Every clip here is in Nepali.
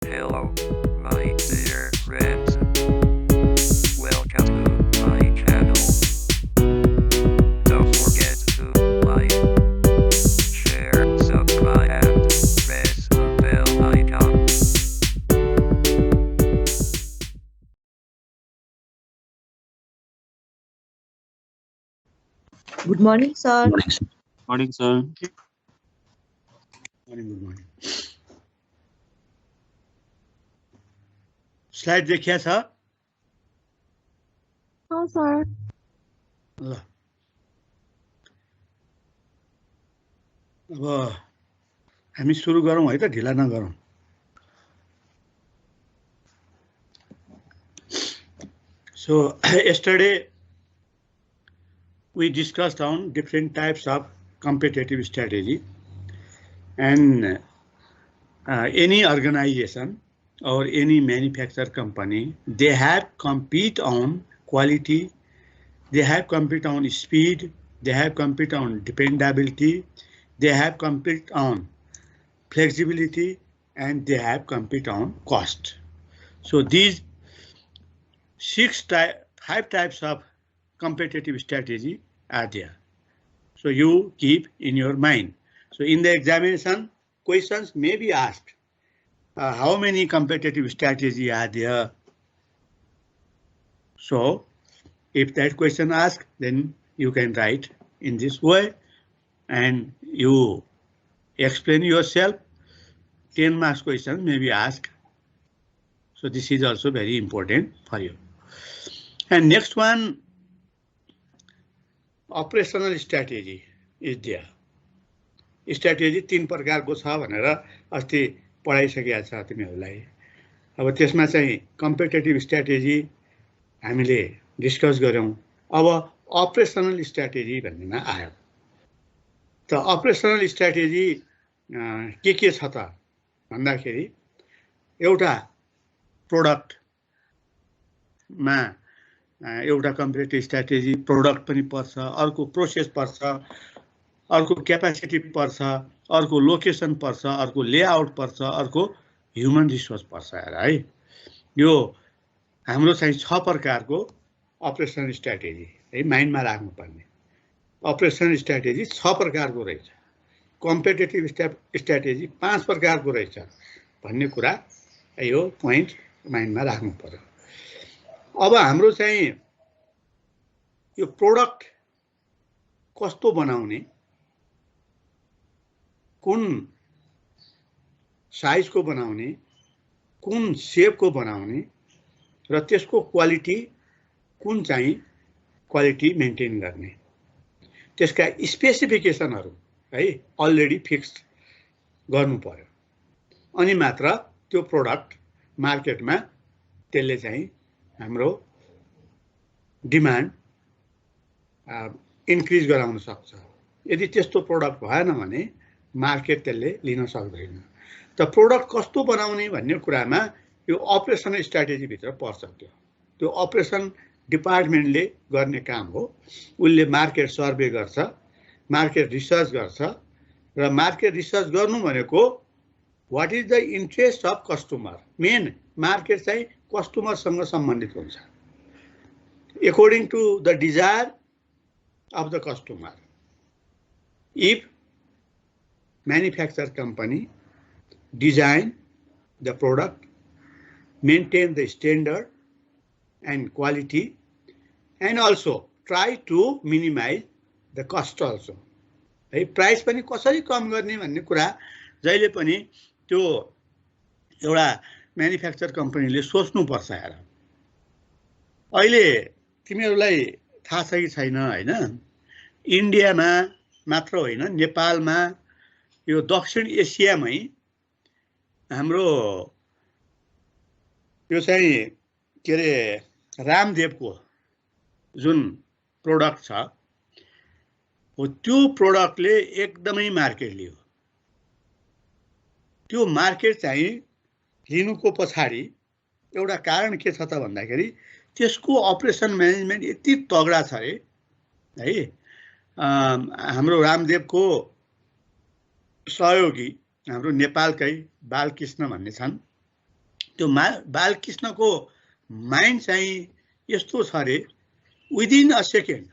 Hello, my dear friends. Welcome to my channel. Don't forget to like, share, subscribe, and press the bell icon. Good morning, sir. Morning, sir. Morning, good morning. Slide देखिया छ हाँ, sir. ल अब हामी सुरु गरौँ है त ढिला नगरौँ So yesterday we discussed on different types of competitive strategy, and any organization or any manufacturer company, they have compete on quality, they have compete on speed, they have compete on dependability, they have compete on flexibility, and they have compete on cost. So these five types of competitive strategy are there. So you keep in your mind. So in the examination, questions may be asked. How many competitive strategy are there? So if that question asked, then you can write in this way and you explain yourself. 10 marks question may be asked. So this is also very important for you. And next one, operational strategy is there. Strategy 3 प्रकारको छ भनेर अस्ति पढाइसकेका छ तिमीहरूलाई. अब त्यसमा चाहिँ कम्पिटिटिभ स्ट्र्याटेजी हामीले डिस्कस गर्यौं. अब अपरेसनल स्ट्र्याटेजी भन्नेमा आयो. त अपरेसनल स्ट्र्याटेजी के छ त भन्दाखेरि एउटा प्रोडक्टमा एउटा कम्पिटिटिभ स्ट्र्याटेजी प्रोडक्ट पनि पर्छ, अर्को प्रोसेस पर्छ, अर्को क्यापासिटी पर्छ, अर्को लोकेसन पर्छ, अर्को लेआउट पर्छ, अर्को ह्युमन रिसोर्स पर्छ है. यो हाम्रो चाहिँ 6 प्रकारको अपरेसनल स्ट्र्याटेजी है माइन्डमा राख्नुपर्ने. अपरेसनल स्ट्र्याटेजी 6 प्रकारको रहेछ. कम्पिटिटिभ स्ट्र्याटेजी 5 प्रकारको रहेछ भन्ने कुरा यो पोइन्ट माइन्डमा राख्नु पर्यो. अब हाम्रो चाहिँ यो प्रोडक्ट कस्तो बनाउने, कुन साइजको बनाउने, कुन शेपको बनाउने र त्यसको क्वालिटी कुन चाहिँ क्वालिटी मेन्टेन गर्ने, त्यसका स्पेसिफिकेसनहरु है अलरेडी फिक्स्ड गर्नु पर्यो. अनि मात्र त्यो प्रोडक्ट मार्केटमा त्यसले चाहिँ हाम्रो डिमान्ड इन्क्रिज गराउन सक्छ. यदि त्यस्तो प्रोडक्ट भएन भने मार्केट त्यसले लिन सक्दैन. त प्रोडक्ट कस्तो बनाउने भन्ने कुरामा यो अपरेसनल स्ट्र्याटेजी भित्र पर्छ. त्यो अपरेसन डिपार्टमेन्टले गर्ने काम हो. उले मार्केट सर्वे गर्छ, मार्केट रिसर्च गर्छ र मार्केट रिसर्च गर्नु भनेको what is the interest of customer. Main market चाहिँ कस्टमरसँग सम्बन्धित हुन्छ. According to the desire of the customer. If manufacturer company design the product, maintain the standard and quality, and also try to minimize the cost also. है प्राइस पनि कसरी कम गर्ने भन्ने कुरा जहिले पनि त्यो एउटा म्यानुफ्याक्चर कम्पनीले सोच्नु पर्छ यार. अहिले तिमीहरूलाई थाहा छ कि छैन हैन, इन्डियामा मात्र होइन नेपालमा यो दक्षिण एसियामै हाम्रो यो चाहिँ के रे रामदेवको जुन प्रोडक्ट छ हो त्यो प्रोडक्टले एकदमै मार्केट लियो. त्यो मार्केट चाहिँ लिनुको पछाडी एउटा कारण के छ त भन्दाखेरि त्यसको अपरेसन म्यानेजमेन्ट यति तगडा छ रे है. हाम्रो रामदेवको सहयोगी हाम्रो नेपालकै बालकृष्ण भन्ने छन्. त्यो बालकृष्णको माइन्ड चाहिँ यस्तो छ अरे विदिन अ सेकेन्ड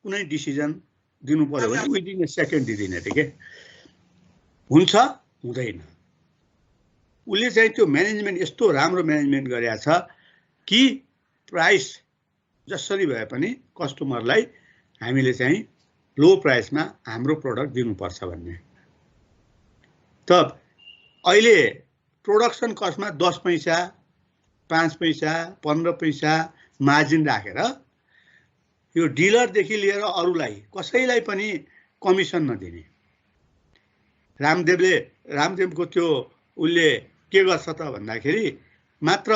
कुनै डिसिजन दिनु पर्यो भने विदिन अ सेकेन्ड दिँदैन अरे के हुन्छ हुँदैन उसले चाहिँ त्यो म्यानेजमेन्ट यस्तो राम्रो म्यानेजमेन्ट गरेको छ कि प्राइस जसरी भए पनि कस्टमरलाई हामीले चाहिँ लो प्राइसमा हाम्रो प्रोडक्ट दिनुपर्छ भन्ने त अहिले प्रोडक्सन कस्टमा 10 पैसा 5 पैसा 15 पैसा मार्जिन राखेर यो डिलरदेखि लिएर अरूलाई कसैलाई पनि कमिसन नदिने रामदेवको त्यो उसले के गर्छ त भन्दाखेरि मात्र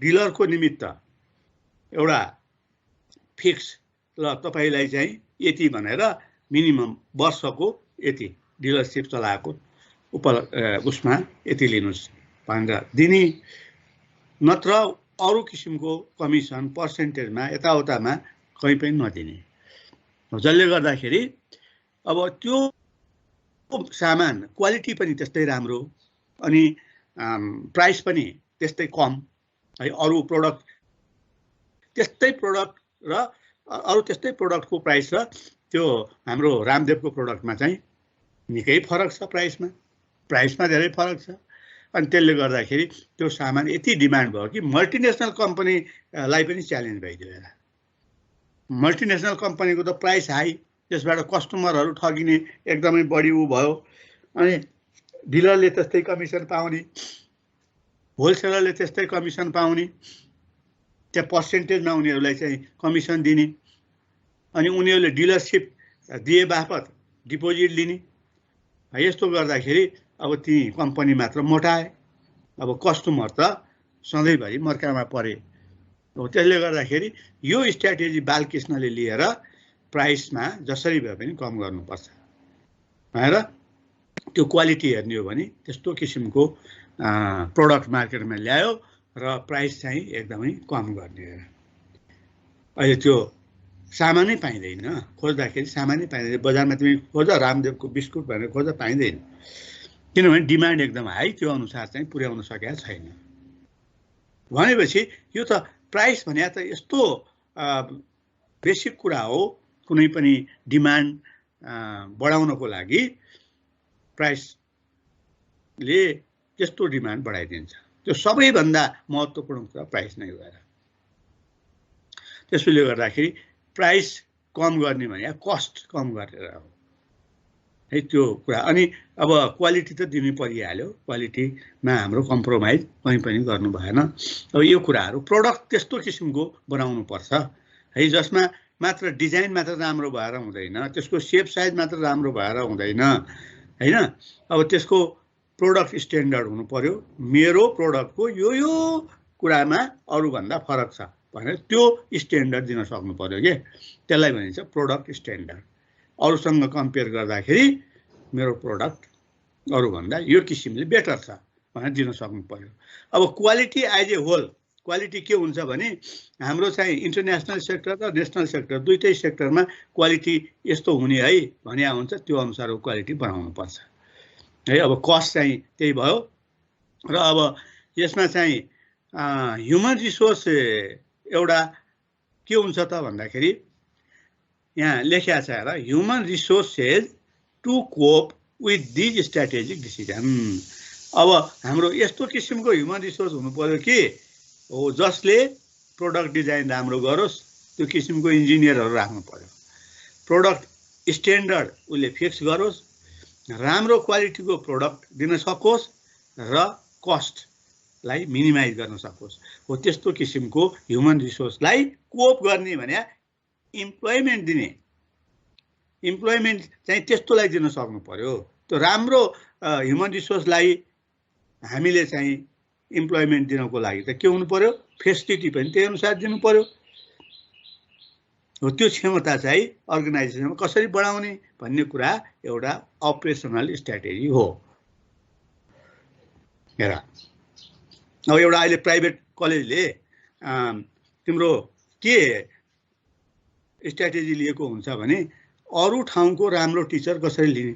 डिलरको निमित्त एउटा फिक्स ल तपाईलाई चाहिँ यति भनेर मिनिमम वर्षको यति डिलरसिप चलाएको उसमा यति लिनुस् भनेर दिने नत्र अरू किसिमको कमिसन पर्सेन्टेजमा यताउतामा कहीँ पनि नदिने जसले गर्दाखेरि अब त्यो सामान क्वालिटी पनि त्यस्तै राम्रो अनि प्राइस पनि त्यस्तै कम है अरू प्रोडक्ट त्यस्तै प्रोडक्ट र अरू त्यस्तै प्रोडक्टको प्राइस र त्यो हाम्रो रामदेवको प्रोडक्टमा चाहिँ निकै फरक छ प्राइसमा धेरै फरक छ अनि त्यसले गर्दाखेरि त्यो सामान यति डिमान्ड भयो कि मल्टिनेसनल कम्पनीलाई पनि च्यालेन्ज भइदियो होला मल्टिनेसनल कम्पनीको त प्राइस हाई त्यसबाट कस्टमरहरू ठगिने एकदमै बढी उ भयो अनि डिलरले त्यस्तै कमिसन पाउने होलसेलरले त्यस्तै कमिसन पाउने त्यहाँ पर्सेन्टेजमा उनीहरूलाई चाहिँ कमिसन दिने अनि उनीहरूले डिलरसिप दिए बापत डिपोजिट लिने यस्तो गर्दाखेरि अब ती कम्पनी मात्र मोटाए अब कस्टमर त सधैँभरि मर्कामा परे त्यसले गर्दाखेरि यो स्ट्र्याटेजी बालकृष्णले लिएर प्राइसमा जसरी भए पनि कम गर्नुपर्छ भनेर त्यो क्वालिटी हेर्ने हो भने त्यस्तो किसिमको प्रोडक्ट मार्केटमा ल्यायो र प्राइस चाहिँ एकदमै कम गर्ने हो अहिले त्यो सामानै पाइँदैन खोज्दाखेरि सामानै पाइँदैन बजारमा तिमी खोज रामदेवको बिस्कुट भनेर खोज पाइँदैन किनभने डिमान्ड एकदम हाई त्यो अनुसार चाहिँ पुर्याउन सकेका छैन भनेपछि यो त प्राइस भने त यस्तो बेसिक कुरा हो कुनै पनि डिमान्ड बढाउनको लागि प्राइसले त्यस्तो डिमान्ड बढाइदिन्छ त्यो सबैभन्दा महत्त्वपूर्ण कुरा प्राइस नै हो त्यसले गर्दाखेरि प्राइस कम गर्ने भने कस्ट कम गरेर हो है त्यो कुरा अनि अब क्वालिटी त दिनु परिहाल्यो क्वालिटीमा हाम्रो कम्प्रोमाइज कहीँ पनि गर्नु भएन अब यो कुराहरू प्रोडक्ट त्यस्तो किसिमको बनाउनु पर्छ है जसमा मात्र डिजाइन मात्र राम्रो भएर हुँदैन त्यसको सेप साइज मात्र राम्रो भएर हुँदैन हैन अब त्यसको प्रोडक्ट स्ट्यान्डर्ड हुनु पर्यो मेरो प्रोडक्टको यो कुरामा अरूभन्दा फरक छ भनेर त्यो स्ट्यान्डर्ड दिन सक्नु पर्यो के त्यसलाई भनिन्छ प्रोडक्ट स्ट्यान्डर्ड अरूसँग कम्पेयर गर्दाखेरि मेरो प्रोडक्ट अरूभन्दा यो किसिमले बेटर छ भनेर दिन सक्नु पर्यो अब quality as a whole quality के हुन्छ भने हाम्रो चाहिँ इन्टरनेसनल सेक्टर र नेसनल सेक्टर दुईटै सेक्टरमा क्वालिटी यस्तो हुने है भने हुन्छ त्यो अनुसारको क्वालिटी बनाउनु पर्छ है अब कस्ट चाहिँ त्यही भयो र अब यसमा चाहिँ ह्युमन रिसोर्स एउटा के हुन्छ त भन्दाखेरि यहाँ लेखिया छ हेर human resources to cope with these strategic decision अब हाम्रो यस्तो किसिमको ह्युमन रिसोर्स हुनु पर्यो कि हो जसले प्रोडक्ट डिजाइन राम्रो गरोस् त्यो किसिमको इन्जिनियरहरू राख्नु पर्यो प्रोडक्ट स्ट्यान्डर्ड उसले फिक्स गरोस् राम्रो क्वालिटीको प्रोडक्ट दिन सकोस् र कस्टलाई मिनिमाइज गर्न सकोस् हो त्यस्तो किसिमको ह्युमन रिसोर्सलाई कोप गर्ने भने इम्प्लोइमेन्ट दिने इम्प्लोइमेन्ट चाहिँ त्यस्तोलाई दिन सक्नु पर्यो त्यो राम्रो ह्युमन रिसोर्सलाई हामीले चाहिँ इम्प्लोइमेन्ट दिनको लागि त के हुनु पर्यो फेसिलिटी पनि त्यही अनुसार दिनु पर्यो हो त्यो क्षमता चाहिँ अर्गनाइजेसनमा कसरी बढाउने भन्ने कुरा एउटा अपरेसनल स्ट्र्याटेजी हो हेर अब एउटा अहिले प्राइभेट कलेजले तिम्रो के स्ट्र्याटेजी लिएको हुन्छ भने अरू ठाउँको राम्रो टिचर कसरी लिने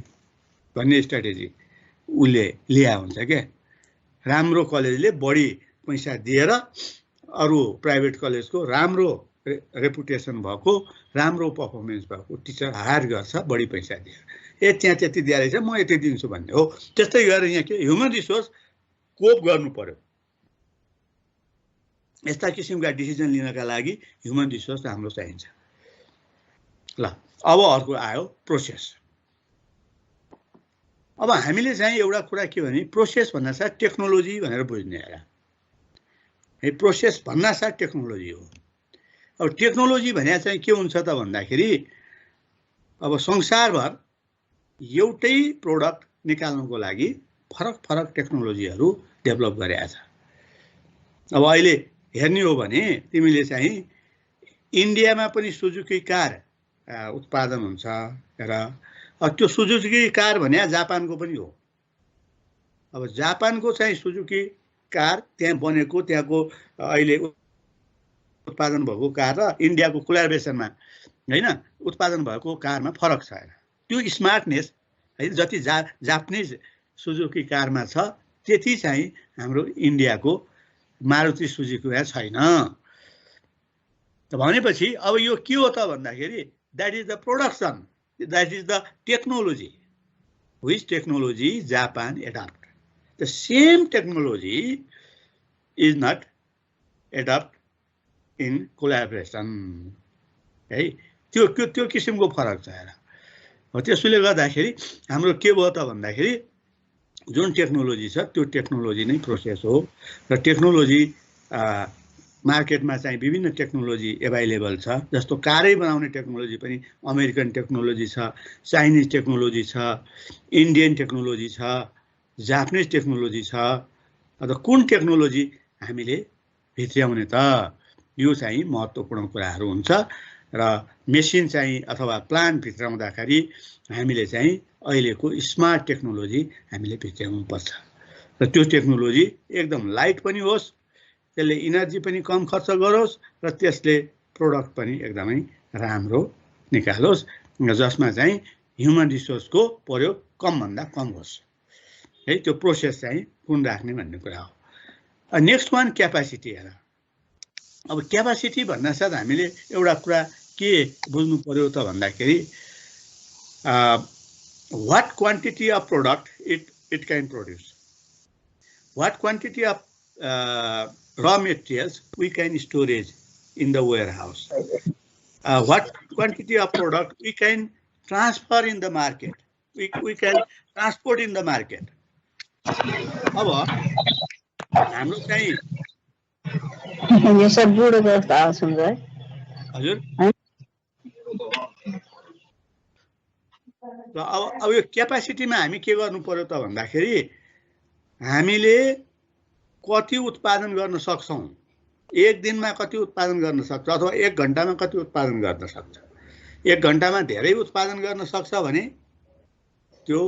भन्ने स्ट्र्याटेजी उसले लिया हुन्छ क्या राम्रो कलेजले बढी पैसा दिएर अरू प्राइभेट कलेजको राम्रो रेपुटेसन भएको राम्रो पर्फर्मेन्स भएको टिचर हायर गर्छ बढी पैसा दिएर। त्यहाँ त्यति दिएर चाहिँ म यति दिन्छु भन्ने हो। त्यस्तै गरेर यहाँ के ह्युमन रिसोर्स कोप गर्नु पर्यो। यस्ता किसिमका डिसिजन लिनका लागि ह्युमन रिसोर्स हाम्रो चाहिन्छ। ल अब अर्को आयो प्रोसेस। अब हामीले चाहिँ एउटा कुरा के भने प्रोसेस भन्नासाथ टेक्नोलोजी भनेर बुझ्ने होला। प्रोसेस भन्नासाथ टेक्नोलोजी हो। अब टेक्नोलोजी भने चाहिँ के हुन्छ त भन्दाखेरि अब संसारभर एउटै प्रोडक्ट निकाल्नुको लागि फरक फरक टेक्नोलोजीहरू डेभलप गरेका छ। अब अहिले हेर्ने हो भने तिमीले चाहिँ इन्डियामा पनि सुजुकी कार उत्पादन हुन्छ र त्यो सुजुकी कार भने जापानको पनि हो। अब जापानको चाहिँ सुजुकी कार त्यहाँ बनेको त्यहाँको अहिले उत्पादन भएको कार र इन्डियाको कोलाबोरेसनमा हैन उत्पादन भएको कारमा फरक छ। त्यो स्मार्टनेस है जति जापानिज सुजुकी कारमा छ त्यति चाहिँ हाम्रो इन्डियाको मारुति सुजुकीमा छैन। भनेपछि अब यो के हो त भन्दाखेरि that is the production, that is the technology which technology Japan adapt. The same technology is not adapt in collaboration है। त्यो किसिमको फरक छ हेर। त्यसैले गर्दाखेरि हाम्रो के भयो त भन्दाखेरि जुन टेक्नोलोजी छ त्यो टेक्नोलोजी नै प्रोसेस हो र टेक्नोलोजी मार्केटमा चाहिँ विभिन्न टेक्नोलोजी एभाइलेबल छ। जस्तो कारै बनाउने टेक्नोलोजी पनि अमेरिकन टेक्नोलोजी छ, चाइनिज टेक्नोलोजी छ, इन्डियन टेक्नोलोजी छ, जापानिज टेक्नोलोजी छ। अन्त कुन टेक्नोलोजी हामीले भित्र्याउने त यो चाहिँ महत्त्वपूर्ण कुराहरू हुन्छ र मेसिन चाहिँ अथवा प्लान्ट भित्राउँदाखेरि हामीले चाहिँ अहिलेको स्मार्ट टेक्नोलोजी हामीले भित्र्याउनु पर्छ र त्यो टेक्नोलोजी एकदम लाइट पनि होस्, त्यसले इनर्जी पनि कम खर्च गरोस् र त्यसले प्रोडक्ट पनि एकदमै राम्रो निकालोस् जसमा चाहिँ ह्युमन रिसोर्सको प्रयोग कमभन्दा कम होस् है। त्यो प्रोसेस चाहिँ कुन राख्ने भन्ने कुरा हो। नेक्स्ट वान क्यापासिटी हेर। अब क्यापासिटी भन्नासाथ हामीले एउटा कुरा के बुझ्नु पर्यो त भन्दाखेरि what quantity of product it can produce, what quantity of raw materials we can storage in the warehouse, what quantity of product we can transfer in the market, we can transport in the market. अब हाम्रो चाहिँ यो सब बुढो जस्तो आवाज हुन्छ है हजुर। र अब यो क्यापासिटीमा हामी के गर्नु पर्यो त भन्दाखेरि हामीले कति उत्पादन गर्न सक्छौं, एक दिनमा कति उत्पादन गर्न सक्छ अथवा एक घण्टामा कति उत्पादन गर्न सक्छ। एक घण्टामा धेरै उत्पादन गर्न सक्छ भने त्यो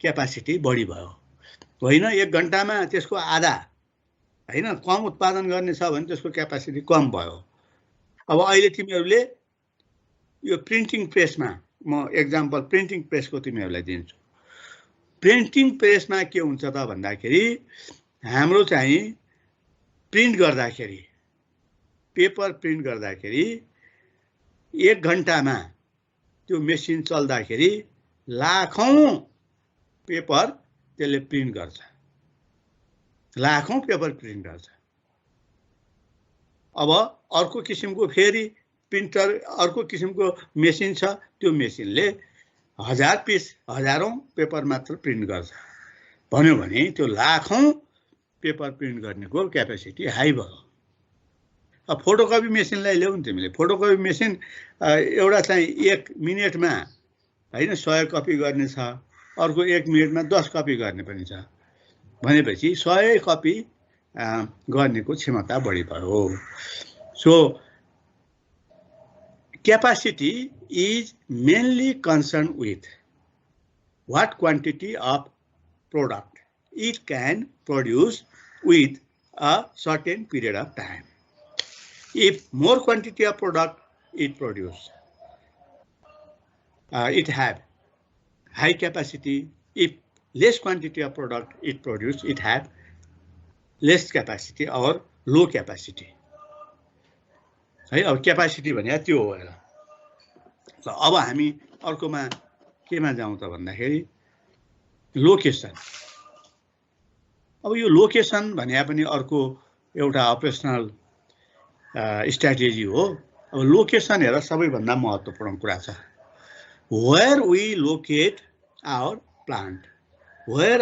क्यापासिटी बढी भयो, होइन एक घण्टामा त्यसको आधा हैन कम उत्पादन गर्ने छ भने त्यसको क्यापासिटी कम भयो। अब अहिले तिमीहरूले यो प्रिन्टिङ प्रेसमा म एक्जाम्पल प्रिन्टिङ प्रेसको तिमीहरूलाई दिन्छु। प्रिन्टिङ प्रेसमा के हुन्छ त भन्दाखेरि हाम्रो चाहिँ प्रिन्ट गर्दाखेरि पेपर प्रिन्ट गर्दाखेरि एक घण्टामा त्यो मेसिन चल्दाखेरि लाखौं पेपर त्यसले प्रिन्ट गर्छ, लाखौं पेपर प्रिन्ट गर्छ। अब अर्को किसिमको फेरि प्रिन्टर अर्को किसिमको मेसिन छ, त्यो मेसिनले 1000 पिस हजारौं पेपर मात्र प्रिन्ट गर्छ भन्यो भने त्यो लाखौं पेपर प्रिन्ट गर्नेको क्यापेसिटी हाई भयो। अब फोटोकपी मेसिनलाई ल्याउ नि तिमीले, फोटोकपी मेसिन एउटा चाहिँ 1 मिनेटमा हैन 100 कपी गर्ने छ, अर्को 1 मिनेटमा 10 कपी गर्ने पनि छ भनेपछि 100 कपी गर्नेको क्षमता बढी भयो। So capacity is mainly concerned with what quantity of product it can produce with a certain period of time. If more quantity of product it produces, it have high capacity. If less quantity of product it produces, it have lace capacity और लो क्यापासिटी है। अब क्यापासिटी भने त्यो हो हेर। अब हामी अर्कोमा केमा जाउँ त भन्दाखेरि लोकेसन। अब यो लोकेसन भने पनि अर्को एउटा अपरेसनल स्ट्र्याटेजी हो। अब लोकेसन हेर सबैभन्दा महत्त्वपूर्ण कुरा छ। Where we locate our plant, where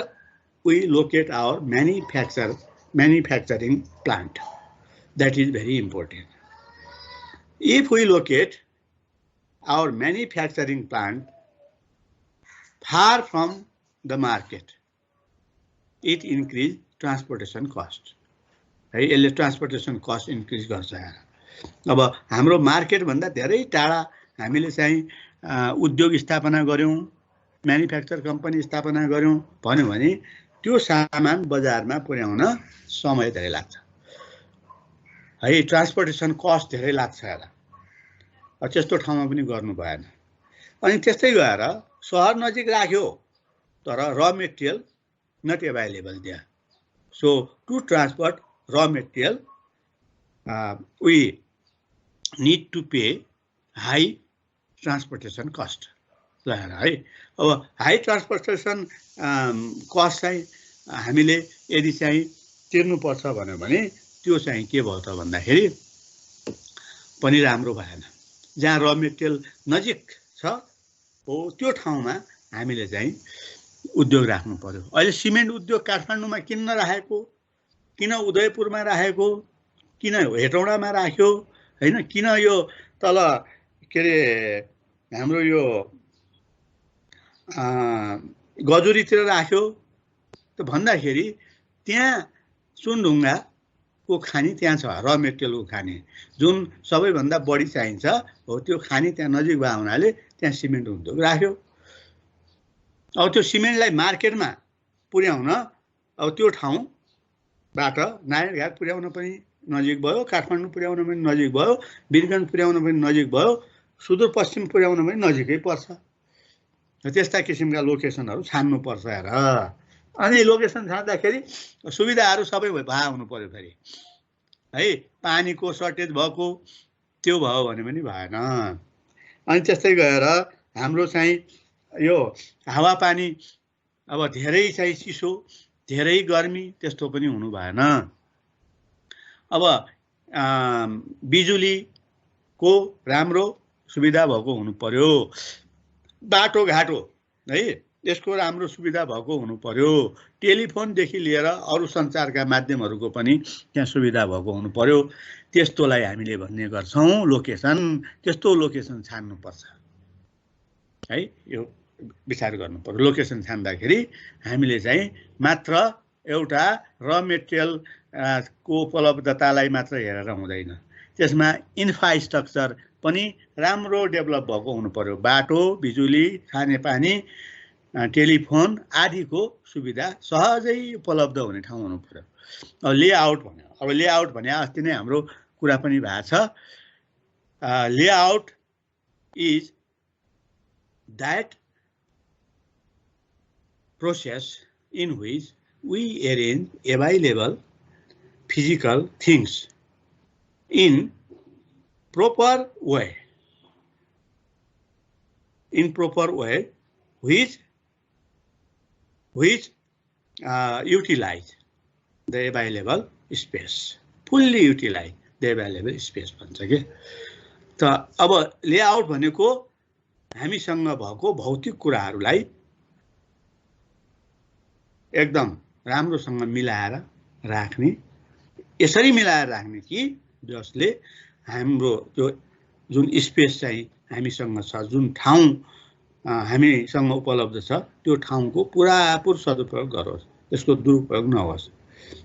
we locate our manufacturing plant, that is very important. If we locate our manufacturing plant far from the market, it increase transportation cost है। यसले ट्रान्सपोर्टेसन कस्ट इन्क्रिज गर्छ। अब हाम्रो मार्केट भन्दा धेरै टाढा हामीले चाहिँ उद्योग स्थापना गर्यौं, म्यानुफ्याक्चर कम्पनी स्थापना गर्यौं भन्यो भने त्यो सामान बजारमा पुर्याउन समय धेरै लाग्छ है। ट्रान्सपोर्टेसन कस्ट धेरै लाग्छ होला। त्यस्तो ठाउँमा पनि गर्नु भएन। अनि त्यस्तै गएर सहर नजिक राख्यो तर र material not available there. So to transport र material we need to pay high transportation cost है। अब हाई ट्रान्सपोर्टेसन कस्ट चाहिँ हामीले यदि चाहिँ तिर्नुपर्छ भन्यो भने त्यो चाहिँ के भयो त भन्दाखेरि पनि राम्रो भएन। जहाँ र मेटेरियल नजिक छ हो त्यो ठाउँमा हामीले चाहिँ उद्योग राख्नु पर्यो। अहिले सिमेन्ट उद्योग काठमाडौँमा किन नराखेको, किन उदयपुरमा राखेको, किन हेटौडामा राख्यो हैन, किन यो तल के अरे हाम्रो यो गजुरीतिर राख्यो त भन्दाखेरि त्यहाँ सुनढुङ्गाको खानी त्यहाँ छ, र मेटेरियलको खानी जुन सबैभन्दा बढी चाहिन्छ हो त्यो खानी त्यहाँ नजिक भएको हुनाले त्यहाँ सिमेन्ट उद्योग राख्यो। अब त्यो सिमेन्टलाई मार्केटमा पुर्याउन अब त्यो ठाउँबाट नारायणघाट पुर्याउन पनि नजिक भयो, काठमाडौँ पुर्याउन पनि नजिक भयो, वीरगञ्ज पुर्याउन पनि नजिक भयो, सुदूरपश्चिम पुर्याउन पनि नजिकै पर्छ। त्यस्ता किसिमका लोकेसनहरू छान्नुपर्छ हेर। अनि लोकेसन छान्दाखेरि सुविधाहरू सबै भए हुनु पर्यो फेरि है। पानीको सर्टेज भएको त्यो भयो भने पनि भएन। अनि त्यस्तै गएर हाम्रो चाहिँ यो हावापानी अब धेरै चाहिँ चिसो, धेरै गर्मी त्यस्तो पनि हुनु भएन। अब बिजुलीको राम्रो सुविधा भएको हुनु पर्यो, बाटोघाटो है यसको राम्रो सुविधा भएको हुनु पर्यो, टेलिफोनदेखि लिएर अरू सञ्चारका माध्यमहरूको पनि त्यहाँ सुविधा भएको हुनु पर्यो। त्यस्तोलाई हामीले भन्ने गर्छौँ लोकेसन। त्यस्तो लोकेसन छान्नुपर्छ है। यो विचार गर्नु पर्यो। लोकेसन छान्दाखेरि हामीले चाहिँ मात्र एउटा र मेटेरियल को उपलब्धतालाई मात्र हेरेर हुँदैन, त्यसमा इन्फ्रास्ट्रक्चर पनि राम्रो डेभलप भएको हुनु पर्यो। बाटो, बिजुली, खानेपानी, टेलिफोन आदिको सुविधा सहजै उपलब्ध हुने ठाउँ हुनु पर्यो। अब लेआउट भन्यो। अब लेआउट भने अस्ति नै हाम्रो कुरा पनि भएको छ। Layout is that process in which we arrange available physical things in proper way, which utilize the available space, fully utilize the available space भन्छ के। त अब लेआउट भनेको हामीसँग भएको भौतिक कुराहरूलाई एकदम राम्रोसँग मिलाएर राख्ने, यसरी मिलाएर राख्ने कि जसले हाम्रो त्यो जुन स्पेस चाहिँ हामीसँग छ, जुन ठाउँ हामीसँग उपलब्ध छ त्यो ठाउँको पुरापुर सदुपयोग गरोस्, त्यसको दुरुपयोग नहोस्,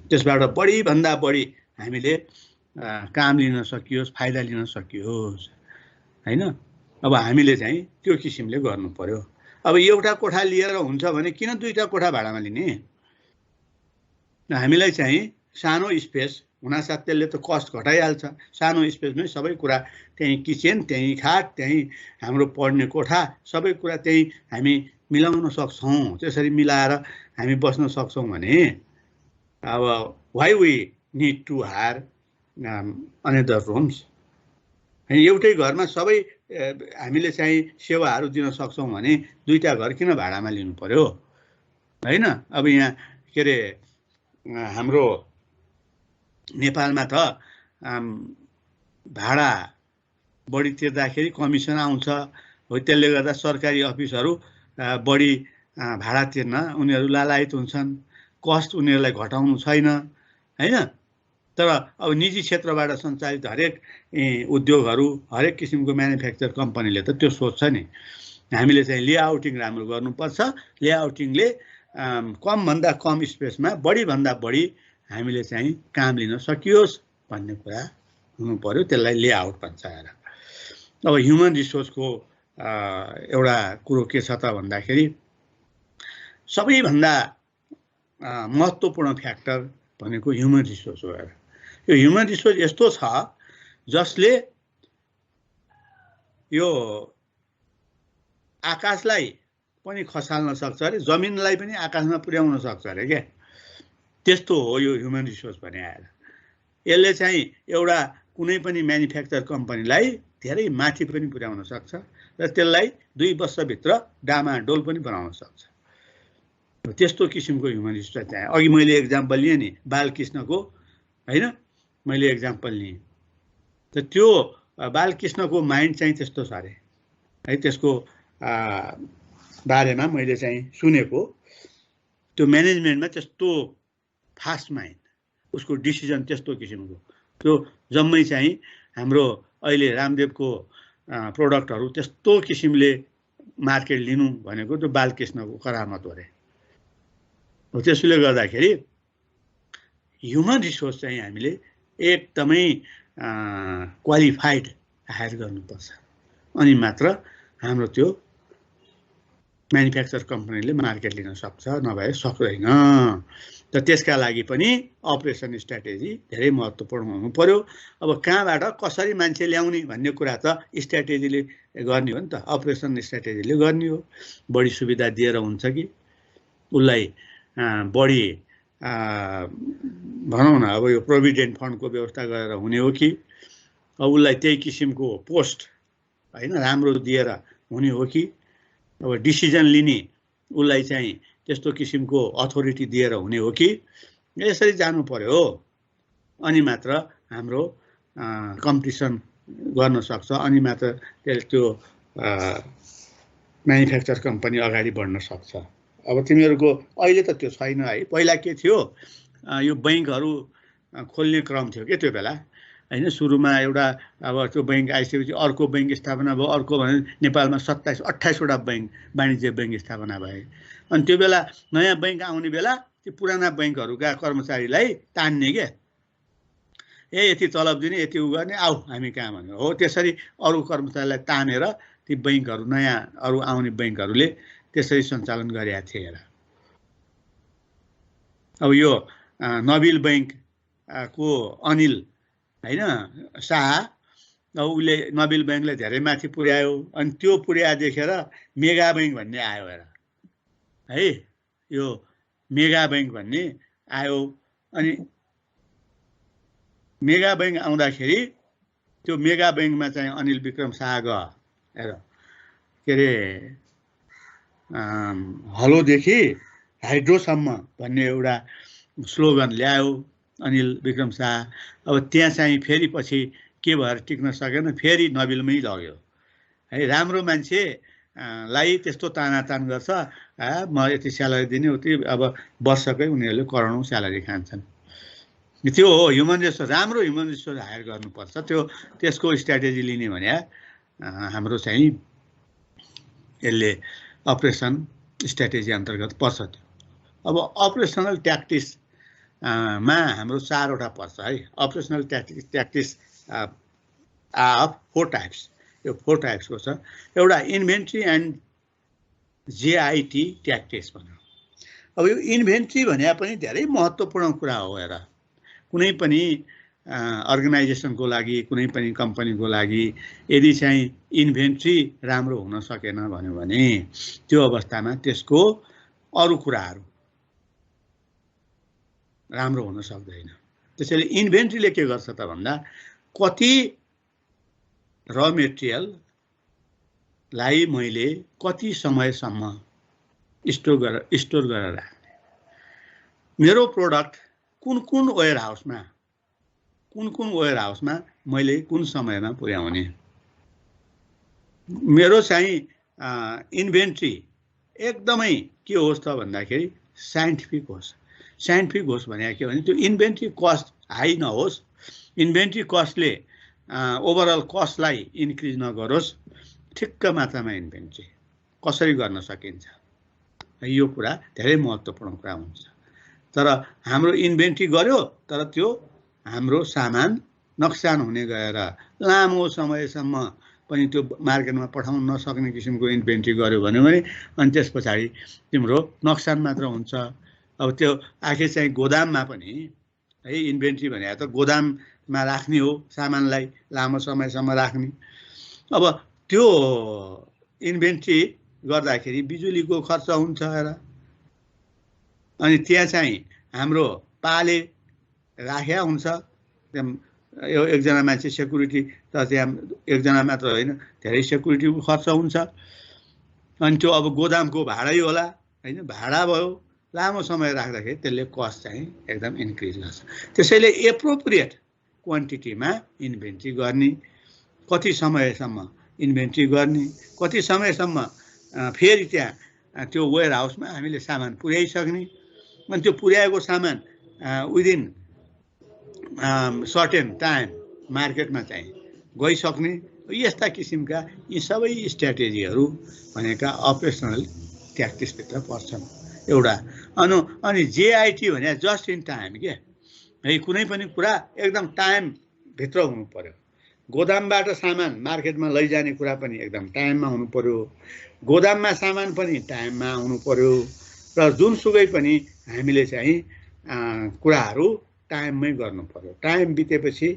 त्यसबाट बढीभन्दा बढी हामीले काम लिन सकियोस्, फाइदा लिन सकियोस् हैन। अब हामीले चाहिँ त्यो किसिमले गर्नु पर्यो। अब एउटा कोठा लिएर हुन्छ भने किन दुईटा कोठा भाडामा लिने? हामीलाई चाहिँ सानो स्पेस हुनासाथ त्यसले त कस्ट घटाइहाल्छ। सानो स्पेसमै सबै कुरा, त्यही किचन, त्यही खाट, त्यही हाम्रो पढ्ने कोठा, सबै कुरा त्यही हामी मिलाउन सक्छौँ। त्यसरी मिलाएर हामी बस्न सक्छौँ भने अब why we need to hire another rooms? एउटै घरमा सबै हामीले चाहिँ सेवाहरू दिन सक्छौँ भने दुईटा घर किन भाडामा लिनु पर्यो हैन? अब यहाँ के रे हाम्रो नेपालमा त भाडा बढी तिर्दाखेरि कमिसन आउँछ, हो त्यसले गर्दा सरकारी अफिसहरू बढी भाडा तिर्न उनीहरू लालायत हुन्छन्, कस्ट उनीहरूलाई घटाउनु छैन हैन? तर अब निजी क्षेत्रबाट सञ्चालित हरेक उद्योगहरू हरेक किसिमको म्यानुफ्याक्चर कम्पनीले त त्यो सोच्छ नि हामीले चाहिँ लेआउटिङ राम्रो गर्नुपर्छ, लेआउटिङले कमभन्दा कम स्पेसमा बढीभन्दा बढी हामीले चाहिँ काम लिन सकियोस् भन्ने कुरा हुनु पर्यो, त्यसलाई लेआउट भन्छ। अब ह्युमन रिसोर्सको एउटा कुरो के छ त भन्दाखेरि सबैभन्दा महत्त्वपूर्ण फ्याक्टर भनेको ह्युमन रिसोर्स हो। यो ह्युमन रिसोर्स यस्तो छ जसले यो आकाशलाई पनि खसाल्न सक्छ अरे, जमिनलाई पनि आकाशमा पुर्याउन सक्छ अरे क्या, त्यस्तो हो यो ह्युमन रिसोर्स भने आएर। यसले चाहिँ एउटा कुनै पनि म्यानुफ्याक्चर कम्पनीलाई धेरै माथि पनि पुर्याउन सक्छ र त्यसलाई 2 वर्षभित्र डामाडोल पनि बनाउन सक्छ। त्यस्तो किसिमको ह्युमन रिसोर्स चाहिँ अघि मैले एक्जाम्पल लिएँ नि बालकृष्णको हैन, मैले एक्जाम्पल लिएँ त त्यो बालकृष्णको माइन्ड चाहिँ त्यस्तो छ अरे है। त्यसको बारेमा मैले चाहिँ सुनेको, त्यो म्यानेजमेन्टमा त्यस्तो फास्ट माइन्ड, उसको डिसिजन त्यस्तो किसिमको। त्यो जम्मै चाहिँ हाम्रो अहिले रामदेवको प्रोडक्टहरू त्यस्तो किसिमले मार्केट लिनु भनेको त्यो बालकृष्णको करामत हो अरे। त्यसले गर्दाखेरि ह्युमन रिसोर्स चाहिँ हामीले एकदमै क्वालिफाइड हायर गर्नुपर्छ, अनि मात्र हाम्रो त्यो म्यानुफ्याक्चर कम्पनीले मार्केट लिन सक्छ, नभए सक्दैन। त त्यसका लागि पनि अपरेसन स्ट्र्याटेजी धेरै महत्त्वपूर्ण हुनु पर्यो। अब कहाँबाट कसरी मान्छे ल्याउने भन्ने कुरा त स्ट्र्याटेजीले गर्ने हो नि त, अपरेसन स्ट्र्याटेजीले गर्ने हो। बढी सुविधा दिएर हुन्छ कि उसलाई बढी भनौँ न अब यो प्रोभिडेन्ट फन्डको व्यवस्था गरेर हुने हो कि अब उसलाई त्यही किसिमको पोस्ट हैन राम्रो दिएर हुने हो कि अब डिसिजन लिने उसलाई चाहिँ त्यस्तो किसिमको अथोरिटी दिएर हुने हो कि, यसरी जानु पर्यो। अनि मात्र हाम्रो कम्पिटिसन गर्न सक्छ, अनि मात्र त्यो म्यानुफ्याक्चर कम्पनी अगाडि बढ्न सक्छ। अब तिमीहरूको अहिले त त्यो छैन है, पहिला के थियो यो बैंकहरू खोल्ने क्रम थियो के त्यो बेला हैन। सुरुमा एउटा अब त्यो बैंक आइसकेपछि अर्को बैंक स्थापना भयो, अर्को भने नेपालमा 27-28 वटा बैंक वाणिज्य बैंक स्थापना भए। अनि त्यो बेला नयाँ बैंक आउने बेला त्यो पुराना बैंकहरूका कर्मचारीलाई तान्ने के, यति तलब दिने यति उ गर्ने आऊ हामी कहाँ भन्ने हो। त्यसरी अरू कर्मचारीलाई तानेर ती बैंकहरू नयाँ अरू आउने बैंकहरूले त्यसरी सञ्चालन गरेका थिए। अब यो नबिल बैंक को अनिल हैन शाह, उसले नबिल बैंकलाई धेरै माथि पुर्यायो। अनि त्यो पुर्या देखेर मेगा बैंक भन्ने आयो हेर है, यो मेगा बैंक भन्ने आयो। अनि मेगा बैंक आउँदाखेरि त्यो मेगा बैंकमा चाहिँ अनिल विक्रम शाह गयो हेर, के अरे हलोदेखि हाइड्रोसम्म भन्ने एउटा स्लोगन ल्यायो अनिल विक्रम शाह। अब त्यहाँ चाहिँ फेरि पछि के भएर टिक्न सकेन, फेरि नबिलमै लग्यो है। राम्रो मान्छे लाई त्यस्तो तानातान गर्छ, म यति स्यालेरी दिने उति, अब वर्षकै उनीहरूले करोडौँ स्यालेरी खान्छन्। त्यो हो ह्युमन रिसोर्स, राम्रो ह्युमन रिसोर्स हायर गर्नुपर्छ। त्यसको स्ट्र्याटेजी लिने भने हाम्रो चाहिँ यसले अपरेसन स्ट्र्याटेजी अन्तर्गत पर्छ त्यो। अब अपरेसनल ट्याक्टिक्स मा हाम्रो 4 वटा पर्छ है। अपरेसनल ट्याक्टिक्स अफ 4 टाइप्स, यो 4 टाइप्सको छ। एउटा इन्भेन्ट्री एन्ड जेआइटी ट्याक्टिक्स भनौँ। अब यो इन्भेन्ट्री भने पनि धेरै महत्त्वपूर्ण कुरा हो हेर। कुनै पनि अर्गनाइजेसनको लागि, कुनै पनि कम्पनीको लागि यदि चाहिँ इन्भेन्ट्री राम्रो हुन सकेन भन्यो भने त्यो अवस्थामा त्यसको अरू कुराहरू राम्रो हुन सक्दैन। त्यसैले इन्भेन्ट्रीले के गर्छ त भन्दा कति र मेटेरियललाई मैले कति समयसम्म स्टोर गरेर राख्ने, मेरो प्रोडक्ट कुन वेयर हाउसमा मैले कुन समयमा पुर्याउने, मेरो चाहिँ इन्भेन्ट्री एकदमै के होस् त भन्दाखेरि साइन्टिफिक होस् भने के भने त्यो इन्भेन्ट्री कस्ट हाई नहोस्, इन्भेन्ट्री कस्टले ओभरअल कस्टलाई इन्क्रिज नगरोस्, ठिक्क मात्रामा इन्भेन्ट्री कसरी गर्न सकिन्छ, यो कुरा धेरै महत्त्वपूर्ण कुरा हुन्छ। तर हाम्रो इन्भेन्ट्री गर्यो तर त्यो हाम्रो सामान नोक्सान हुने गएर लामो समयसम्म पनि त्यो मार्केटमा पठाउन नसक्ने किसिमको इन्भेन्ट्री गर्यो भने अनि त्यस पछाडि तिम्रो नोक्सान मात्र हुन्छ। अब त्यो आखिर चाहिँ गोदाममा पनि है इन्भेन्ट्री भने त गोदाममा राख्ने हो, सामानलाई लामो समयसम्म राख्ने। अब त्यो इन्भेन्ट्री गर्दाखेरि बिजुलीको खर्च हुन्छ र अनि त्यहाँ चाहिँ हाम्रो पाले राख्या हुन्छ, यो एकजना मान्छे सेक्युरिटी त त्यहाँ एकजना मात्र होइन धेरै सेक्युरिटीको खर्च हुन्छ। अनि त्यो अब गोदामको भाडै होला हैन, भाडा भयो, लामो समय राख्दाखेरि त्यसले कस्ट चाहिँ एकदम इन्क्रिज गर्छ। त्यसैले एप्रोप्रिएट क्वान्टिटीमा इन्भेन्ट्री गर्ने, कति समयसम्म इन्भेन्ट्री गर्ने, कति समयसम्म फेरि त्यहाँ त्यो वेयर हाउसमा हामीले सामान पुर्याइसक्ने, अनि त्यो पुर्याएको सामान विदिन सर्टेन टाइम मार्केटमा चाहिँ गइसक्ने, यस्ता किसिमका यी सबै स्ट्र्याटेजीहरू भनेका अपरेसनल ट्याक्टिक्सभित्र पर्छन् एउटा। अनि जेआइटी भने जस्ट इन टाइम के है, कुनै पनि कुरा एकदम टाइमभित्र हुनु पर्यो। गोदामबाट सामान मार्केटमा लैजाने कुरा पनि एकदम टाइममा हुनु पर्यो, गोदाममा सामान पनि टाइममा आउनु पर्यो, र जुनसुकै पनि हामीले चाहिँ कुराहरू टाइममै गर्नु पर्यो। टाइम बितेपछि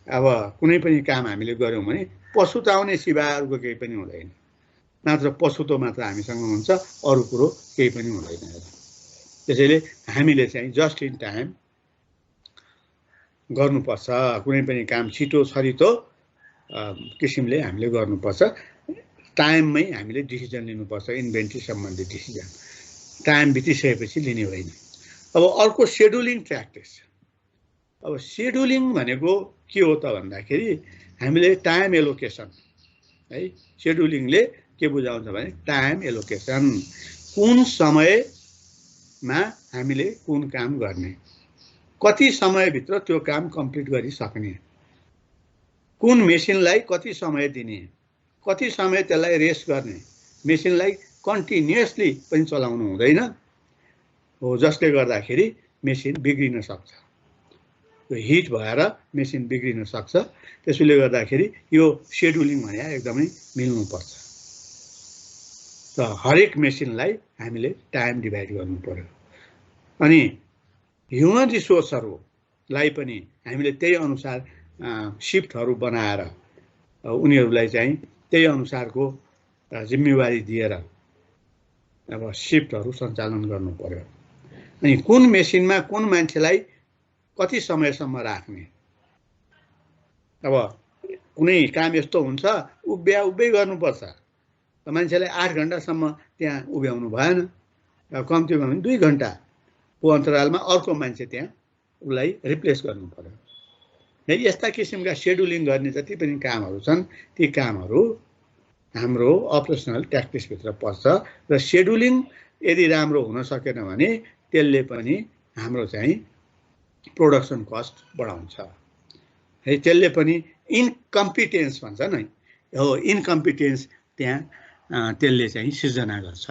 अब कुनै पनि काम हामीले गऱ्यौँ भने पछुताउने सिवा अरूको केही पनि हुँदैन, मात्र पछुतो मात्र हामीसँग हुन्छ, अरू कुरो केही पनि हुँदैन। त्यसैले हामीले चाहिँ जस्ट इन टाइम गर्नुपर्छ, कुनै पनि काम छिटो छरितो किसिमले हामीले गर्नुपर्छ, टाइममै हामीले डिसिजन लिनुपर्छ, इन्भेन्ट्री सम्बन्धी डिसिजन टाइम बितिसकेपछि लिने होइन। अब अर्को सेड्युलिङ ट्याक्टिक्स। अब सेड्युलिङ भनेको के हो त भन्दाखेरि हामीले टाइम एलोकेसन है, सेड्युलिङले के बुझाउँछ भने टाइम एलोकेसन, कुन समयमा हामीले कुन काम गर्ने, कति समयभित्र त्यो काम कम्प्लिट गरिसक्ने, कुन मेसिनलाई कति समय दिने, कति समय त्यसलाई रेस्ट गर्ने, मेसिनलाई कन्टिन्युअसली पनि चलाउनु हुँदैन हो, जसले गर्दाखेरि मेसिन बिग्रिन सक्छ, हिट भएर मेसिन बिग्रिन सक्छ। त्यसले गर्दाखेरि यो सेड्युलिङ भने एकदमै मिल्नुपर्छ। त हरेक मेसिनलाई हामीले टाइम डिभाइड गर्नु पर्यो। अनि ह्युमन रिसोर्सहरूलाई पनि हामीले त्यही अनुसार सिफ्टहरू बनाएर उनीहरूलाई चाहिँ त्यही अनुसारको जिम्मेवारी दिएर अब सिफ्टहरू सञ्चालन गर्नु पर्यो। अनि कुन मेसिनमा कुन मान्छेलाई कति समयसम्म राख्ने, अब कुनै काम यस्तो हुन्छ उभ्याउभ्यै गर्नुपर्छ, मान्छेलाई 8 घन्टासम्म त्यहाँ उभ्याउनु भएन, कम्तीमा भने 2 घन्टाको अन्तरालमा अर्को मान्छे त्यहाँ उसलाई रिप्लेस गर्नु पर्यो। यस्ता किसिमका सेड्युलिङ गर्ने जति पनि कामहरू छन् ती कामहरू हाम्रो अपरेसनल ट्याक्टिक्सभित्र पर्छ। र सेड्युलिङ यदि राम्रो हुन सकेन भने त्यसले पनि हाम्रो चाहिँ प्रोडक्सन कस्ट बढाउँछ है, त्यसले पनि इनकम्पिटेन्स भन्छ नि हो, इनकम्पिटेन्स त्यहाँ त्यसले चाहिँ सिर्जना गर्छ।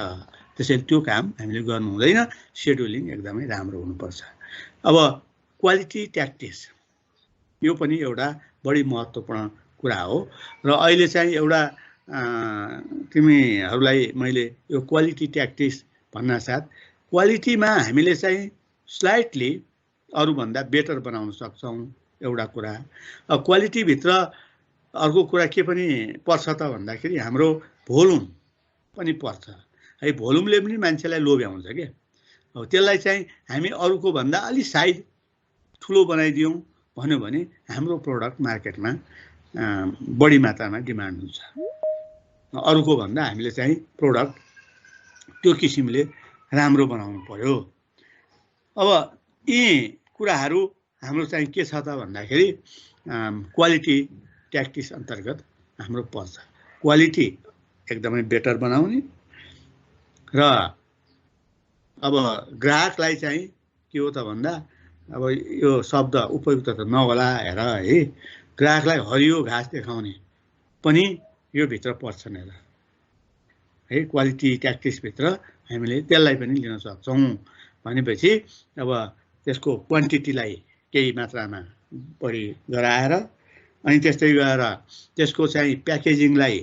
त्यसैले त्यो काम हामीले गर्नु हुँदैन, सेड्युलिङ एकदमै राम्रो हुनुपर्छ। अब क्वालिटी ट्याक्टिक्स यो पनि एउटा बढी महत्त्वपूर्ण कुरा हो। र अहिले चाहिँ एउटा तिमीहरूलाई मैले यो क्वालिटी ट्याक्टिक्स भन्नासाथ क्वालिटीमा हामीले चाहिँ स्लाइटली अरूभन्दा बेटर बनाउन सक्छौँ एउटा कुरा। क्वालिटीभित्र अर्को कुरा के पनि पर्छ त भन्दाखेरि हाम्रो भोल्युम पनि पर्छ है, भोल्युमले पनि मान्छेलाई लोभ्याउँछ के हो त्यसलाई चाहिँ हामी अरूको भन्दा अलि साइज ठुलो बनाइदियौँ भन्यो भने हाम्रो प्रोडक्ट मार्केटमा बढी मात्रामा डिमान्ड हुन्छ। अरूको भन्दा हामीले चाहिँ प्रोडक्ट त्यो किसिमले राम्रो बनाउनु पर्यो। अब यी कुराहरू हाम्रो चाहिँ के छ त भन्दाखेरि क्वालिटी ट्याक्टिक्स अन्तर्गत हाम्रो पर्छ। क्वालिटी एकदमै बेटर बनाउने र अब ग्राहकलाई चाहिँ के हो त भन्दा अब यो शब्द उपयुक्त त नहोला हेर है, ग्राहकलाई हरियो घाँस देखाउने पनि यो भित्र पर्छ नि है। क्वालिटी ट्याक्टिक्सभित्र हामीले त्यसलाई पनि लिन सक्छौँ भनेपछि अब त्यसको क्वान्टिटीलाई केही मात्रामा बढी गराएर अनि त्यस्तै गरेर त्यसको चाहिँ प्याकेजिङलाई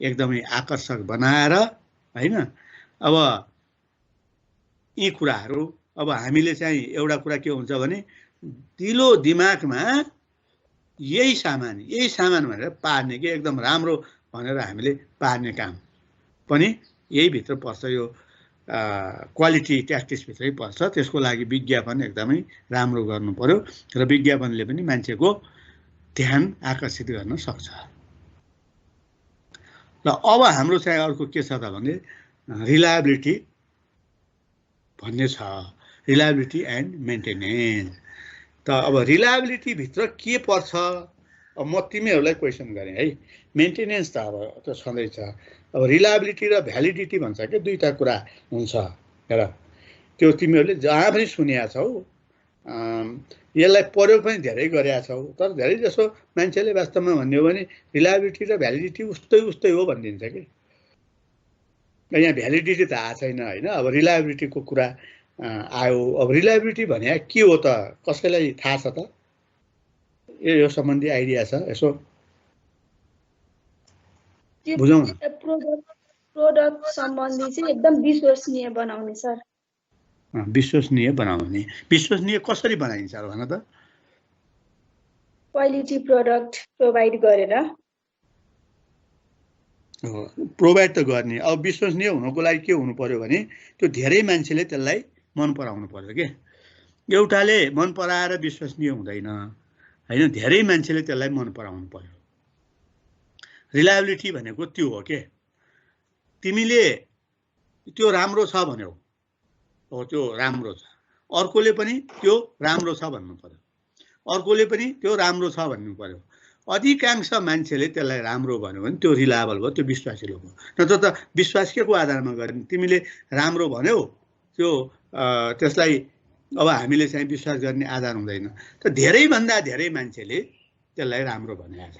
एकदमै आकर्षक बनाएर हैन। अब यी कुराहरू अब हामीले चाहिँ एउटा कुरा के हुन्छ भने दिलो दिमागमा यही सामान भनेर पार्ने कि एकदम राम्रो भनेर हामीले पार्ने काम पनि यही भित्र पर्छ। यो क्वालिटी ट्याक्टिक्सभित्रै पर्छ। त्यसको लागि विज्ञापन एकदमै राम्रो गर्नु पर्यो र विज्ञापनले पनि मान्छेको ध्यान आकर्षित गर्न सक्छ। र अब हाम्रो चाहिँ अर्को के छ त भने रिलायबिलिटी भन्ने छ, रिलायबिलिटी एन्ड मेन्टेनेन्स। त अब रिलायबिलिटी भित्र के पर्छ? अब म तिमीहरूलाई क्वेसन गरेँ है, मेन्टेनेन्स त अब त्यो छँदैछ। अब रिलायबिलिटी र भ्यालिडिटी भन्छ कि दुईटा कुरा हुन्छ हेर। त्यो तिमीहरूले जहाँ पनि सुनेका छौ, यसलाई प्रयोग पनि धेरै गरेका छौ, तर धेरै जसो मान्छेले वास्तवमा भन्यो भने रिलायबिलिटी र भ्यालिडिटी उस्तै हो भनिदिन्छ कि। यहाँ भ्यालिडिटी त आएको छैन होइन। अब रिलायबिलिटीको कुरा आयो। अब रिलायबिलिटी भने के हो त? कसैलाई थाहा छ त? यो सम्बन्धी आइडिया छ? यसो बुझौँ न। प्रोडक्ट सम्बन्धी चाहिँ एकदम विश्वसनीय बनाउने सर। विश्वसनीय बनाउने। विश्वसनीय कसरी बनाइन्छ भन त? क्वालिटी प्रोडक्ट प्रोभाइड गरेर। प्रोभाइड त गर्ने। अब विश्वसनीय हुनको लागि के हुनु पर्यो भने त्यो धेरै मान्छेले त्यसलाई मन पराउनु पर्यो के। एउटाले मन पराएर विश्वसनीय हुँदैन होइन, धेरै मान्छेले त्यसलाई मन पराउनु पर्यो। रिलायबिलिटी भनेको त्यो हो के। तिमीले त्यो राम्रो छ भन्यौ, हो त्यो राम्रो छ, अर्कोले पनि त्यो राम्रो छ भन्नु पर्यो, अर्कोले पनि त्यो राम्रो छ भन्नु पर्यो। अधिकांश मान्छेले त्यसलाई राम्रो भन्यो भने त्यो रिलायबल भयो, त्यो विश्वासिलो भयो। नत्र त विश्वास के को आधारमा गर्ने? तिमीले राम्रो भन्यौ, त्यो त्यसलाई अब हामीले चाहिँ विश्वास गर्ने आधार हुँदैन। त धेरैभन्दा धेरै मान्छेले त्यसलाई राम्रो भनेको छ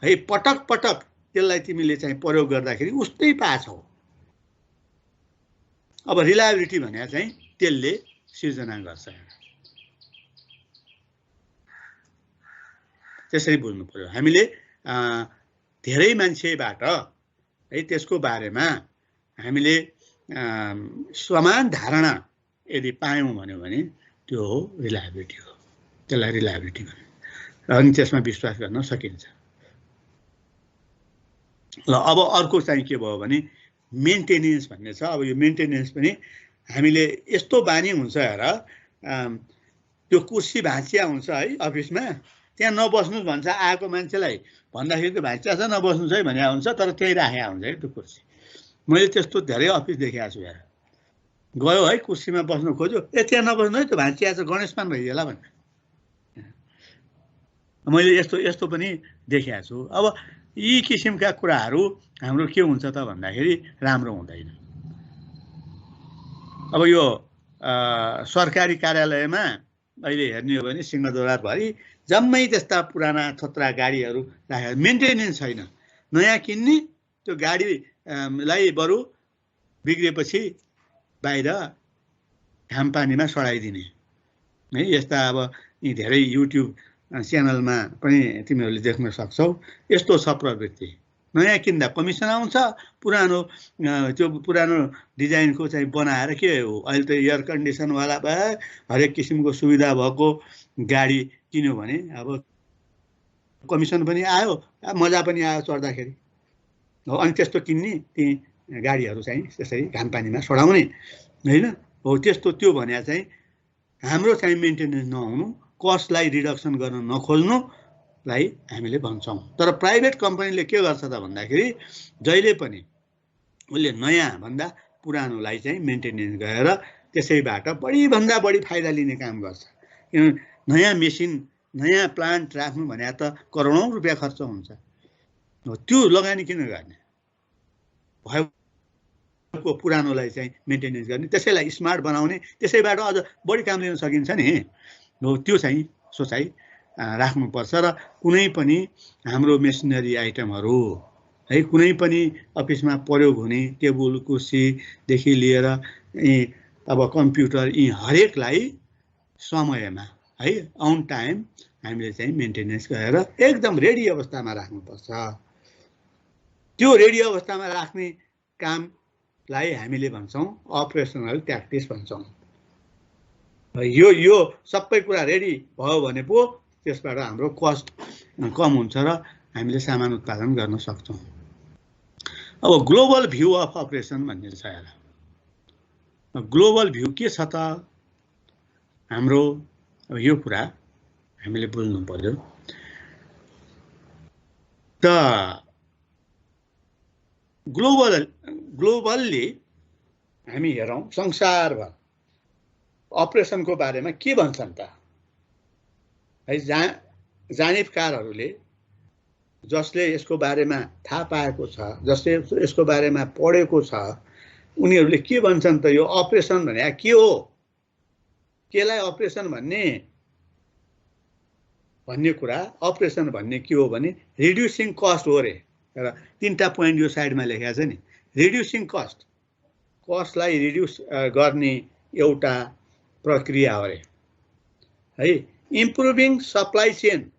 है। पटक पटक त्यसलाई तिमीले चाहिँ प्रयोग गर्दाखेरि उस्तै पाछौ। अब रिलायबिलिटी भने चाहिँ त्यसले सिर्जना गर्छ। त्यसरी बुझ्नु पर्यो। हामीले धेरै मान्छेबाट है त्यसको बारेमा हामीले समान धारणा यदि पायौँ भन्यो भने त्यो हो रिलायबिलिटी हो। त्यसलाई रिलायबिलिटी भन्यो। अनि त्यसमा विश्वास गर्न सकिन्छ। ल अब अर्को चाहिँ के भयो भने मेन्टेनेन्स भन्ने छ। अब यो मेन्टेनेन्स पनि हामीले यस्तो बानी हुन्छ हेर, त्यो कुर्सी भाँचिया हुन्छ है अफिसमा, त्यहाँ नबस्नु भन्छ आएको मान्छेलाई, भन्दाखेरि त्यो भाँचिया छ नबस्नुहोस् है भने हुन्छ, तर त्यही राखेको हुन्छ है त्यो कुर्सी। मैले त्यस्तो धेरै अफिस देखेको छु यार। गयो है कुर्सीमा बस्नु खोज्यो, त्यहाँ नबस्नु है त्यो भाँचिया छ, गणेशमान भइदिएला भने। मैले यस्तो पनि देखेको छु। अब यी किसिमका कुराहरू हाम्रो के हुन्छ त भन्दाखेरि राम्रो हुँदैन। अब यो सरकारी कार्यालयमा अहिले हेर्ने हो भने सिंहदरबारभरि जम्मै त्यस्ता पुराना थोत्रा गाडीहरू राखेको, मेन्टेनेन्स छैन। नयाँ किन्ने, त्यो गाडीलाई बरु बिग्रेपछि बाहिर घाम पानीमा सडाइदिने है। यस्ता अब यी धेरै युट्युब च्यानलमा पनि तिमीहरूले देख्न सक्छौ। यस्तो छ प्रवृत्ति। नयाँ किन्दा कमिसन आउँछ, त्यो पुरानो डिजाइनको चाहिँ बनाएर के हो, अहिले त एयर कन्डिसनवाला भए हरेक किसिमको सुविधा भएको गाडी किन्यो भने अब कमिसन पनि आयो, मजा पनि आयो चढ्दाखेरि। अनि त्यस्तो किन्ने, ती गाडीहरू चाहिँ त्यसरी घाम पानीमा सडाउने होइन। हो त्यस्तो त्यो भने चाहिँ हाम्रो चाहिँ मेन्टेनेन्स नहुनु, कस्टलाई रिडक्सन गर्न नखोज्नुलाई हामीले भन्छौँ। तर प्राइभेट कम्पनीले के गर्छ त भन्दाखेरि जहिले पनि उसले नयाँ भन्दा पुरानोलाई चाहिँ मेन्टेनेन्स गरेर त्यसैबाट बढीभन्दा बढी फाइदा लिने काम गर्छ। किनभने नयाँ मेसिन नयाँ प्लान्ट राख्नु भने त करोडौँ रुपियाँ खर्च हुन्छ, त्यो लगानी किन गर्ने, भएको पुरानोलाई चाहिँ मेन्टेनेन्स गर्ने, त्यसैलाई स्मार्ट बनाउने, त्यसैबाट अझ बढी काम लिन सकिन्छ नि। हो त्यो चाहिँ सोचाइ राख्नुपर्छ। र कुनै पनि हाम्रो मेसिनरी आइटमहरू है, कुनै पनि अफिसमा प्रयोग हुने टेबल कुर्सीदेखि लिएर अब कम्प्युटर यी हरेकलाई समयमा है अन टाइम हामीले चाहिँ मेन्टेनेन्स गरेर एकदम रेडी अवस्थामा राख्नुपर्छ। त्यो रेडी अवस्थामा राख्ने कामलाई हामीले भन्छौँ अपरेसनल ट्याक्टिक्स भन्छौँ। यो सबै कुरा रेडी भयो भने पो त्यसबाट हाम्रो कस्ट कम हुन्छ र हामीले सामान उत्पादन गर्न सक्छौँ। अब ग्लोबल भ्यू अफ अपरेसन भन्ने छ। यहाँ ग्लोबल भ्यू के छ त हाम्रो, अब यो कुरा हामीले बुझ्नु पर्यो। त ग्लोबल्ली हामी हेरौँ संसारभर अपरेसनको बारेमा के भन्छन् त है। जानिबकारहरूले जसले यसको बारेमा थाहा पाएको छ, जसले यसको बारेमा पढेको छ, उनीहरूले के भन्छन् त यो अपरेसन भने के हो, केलाई अपरेसन भन्ने कुरा, अपरेसन भन्ने के हो भने रिड्युसिङ कस्ट हो रे। र तीनटा पोइन्ट यो साइडमा लेखेको छ नि। रिड्युसिङ कस्ट, कस्टलाई रिड्युस गर्ने एउटा प्रक्रिया हो रे है। इम्प्रुभिङ सप्लाई चेन,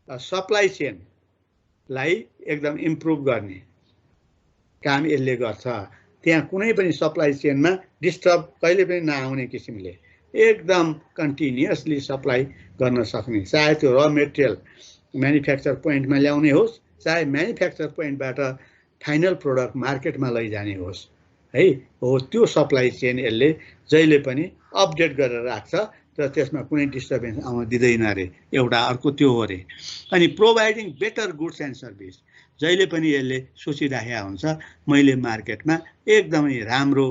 सप्लाई चेनलाई एकदम इम्प्रुभ गर्ने काम यसले गर्छ। त्यहाँ कुनै पनि सप्लाई चेनमा डिस्टर्ब कहिले पनि नआउने किसिमले एकदम कन्टिन्युअसली सप्लाई गर्न सक्ने, चाहे त्यो र मेटेरियल म्यानुफ्याक्चर पोइन्टमा ल्याउने होस्, चाहे म्यानुफ्याक्चर पोइन्टबाट फाइनल प्रोडक्ट मार्केटमा लैजाने होस् है। हो त्यो सप्लाई चेन यसले जहिले पनि अपडेट गरेर राख्छ र त्यसमा कुनै डिस्टर्बेन्स आउन दिँदैन अरे। एउटा अर्को त्यो हो अरे। अनि providing better goods and service, जहिले पनि यसले सोचिराखेका हुन्छ मैले मार्केटमा एकदमै राम्रो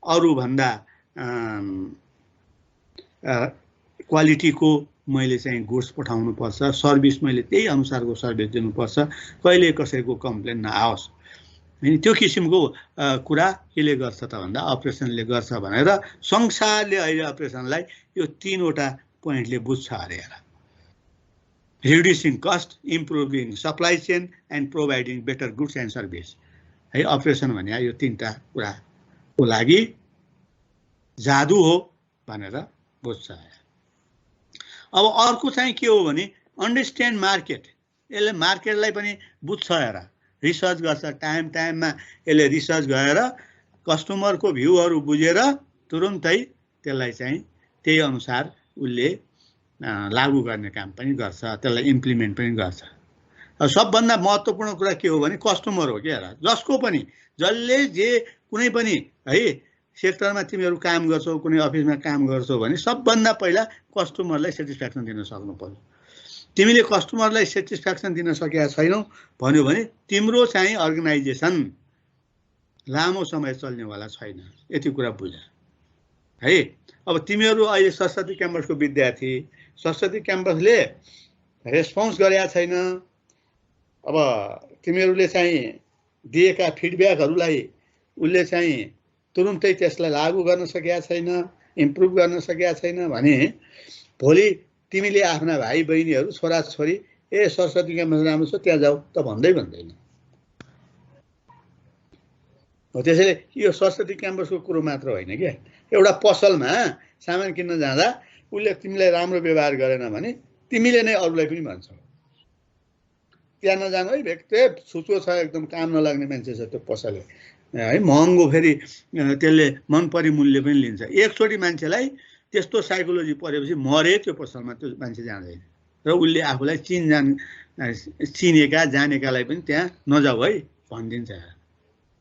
अरूभन्दा क्वालिटीको मैले चाहिँ गुड्स पठाउनु पर्छ, सर्भिस मैले त्यही अनुसारको सर्भिस दिनुपर्छ, कहिले कसैको कम्प्लेन नआओस्। अनि त्यो किसिमको कुरा केले गर्छ त भन्दा अपरेसनले गर्छ भनेर संसारले अहिले अपरेसनलाई यो तीनवटा पोइन्टले बुझ्छ अरे। Reducing cost, improving supply chain and providing better goods and service है। अपरेसन भने यो तीनटा कुराको लागि जादु हो भनेर बुझ्छ। अब अर्को चाहिँ के हो भने अन्डरस्ट्यान्ड मार्केट, यसले मार्केटलाई पनि बुझ्छ हेर, रिसर्च गर्छ, टाइममा यसले रिसर्च गरेर कस्टमरको भ्यूहरू बुझेर तुरुन्तै त्यसलाई चाहिँ त्यही अनुसार उसले लागू गर्ने काम पनि गर्छ, त्यसलाई इम्प्लिमेन्ट पनि गर्छ। सबभन्दा महत्त्वपूर्ण कुरा के हो भने कस्टमर हो क्या। जसको पनि जसले जे कुनै पनि है सेक्टरमा तिमीहरू काम गर्छौ, कुनै अफिसमा काम गर्छौ भने सबभन्दा पहिला कस्टमरलाई सेटिस्फ्याक्सन दिन सक्नु पर्यो। तिमीले कस्टमरलाई सेटिस्फ्याक्सन दिन सकेका छैनौ भन्यो भने तिम्रो चाहिँ अर्गनाइजेसन लामो समय चल्नेवाला छैन। यति कुरा बुझ है। अब तिमीहरू अहिले सरस्वती क्याम्पसको विद्यार्थी, सरस्वती क्याम्पसले रेस्पोन्स गरेका छैन। अब तिमीहरूले चाहिँ दिएका फिडब्याकहरूलाई उसले चाहिँ तुरुन्तै त्यसलाई लागू गर्न सकेका छैन, इम्प्रुभ गर्न सकेका छैन भने भोलि तिमीले आफ्ना भाइ बहिनीहरू छोराछोरी सरस्वती क्याम्पस राम्रो छ त्यहाँ जाऊ त भन्दैन। हो त्यसैले यो सरस्वती क्याम्पसको कुरो मात्र होइन क्या। एउटा पसलमा सामान किन्न जाँदा उसले तिमीलाई राम्रो व्यवहार गरेन भने तिमीले नै अरूलाई पनि भन्छौ त्यहाँ नजानु है, व्यक्ति छुचो छ, एकदम काम नलाग्ने मान्छे छ त्यो पसलले है, महँगो, फेरि त्यसले मन परी मूल्य पनि लिन्छ। एकचोटि मान्छेलाई त्यस्तो साइकोलोजी परेपछि मरे त्यो पसलमा त्यो मान्छे जाँदैन र उसले आफूलाई चिनेका जानेकालाई पनि त्यहाँ नजाऊ है भनिदिन्छ।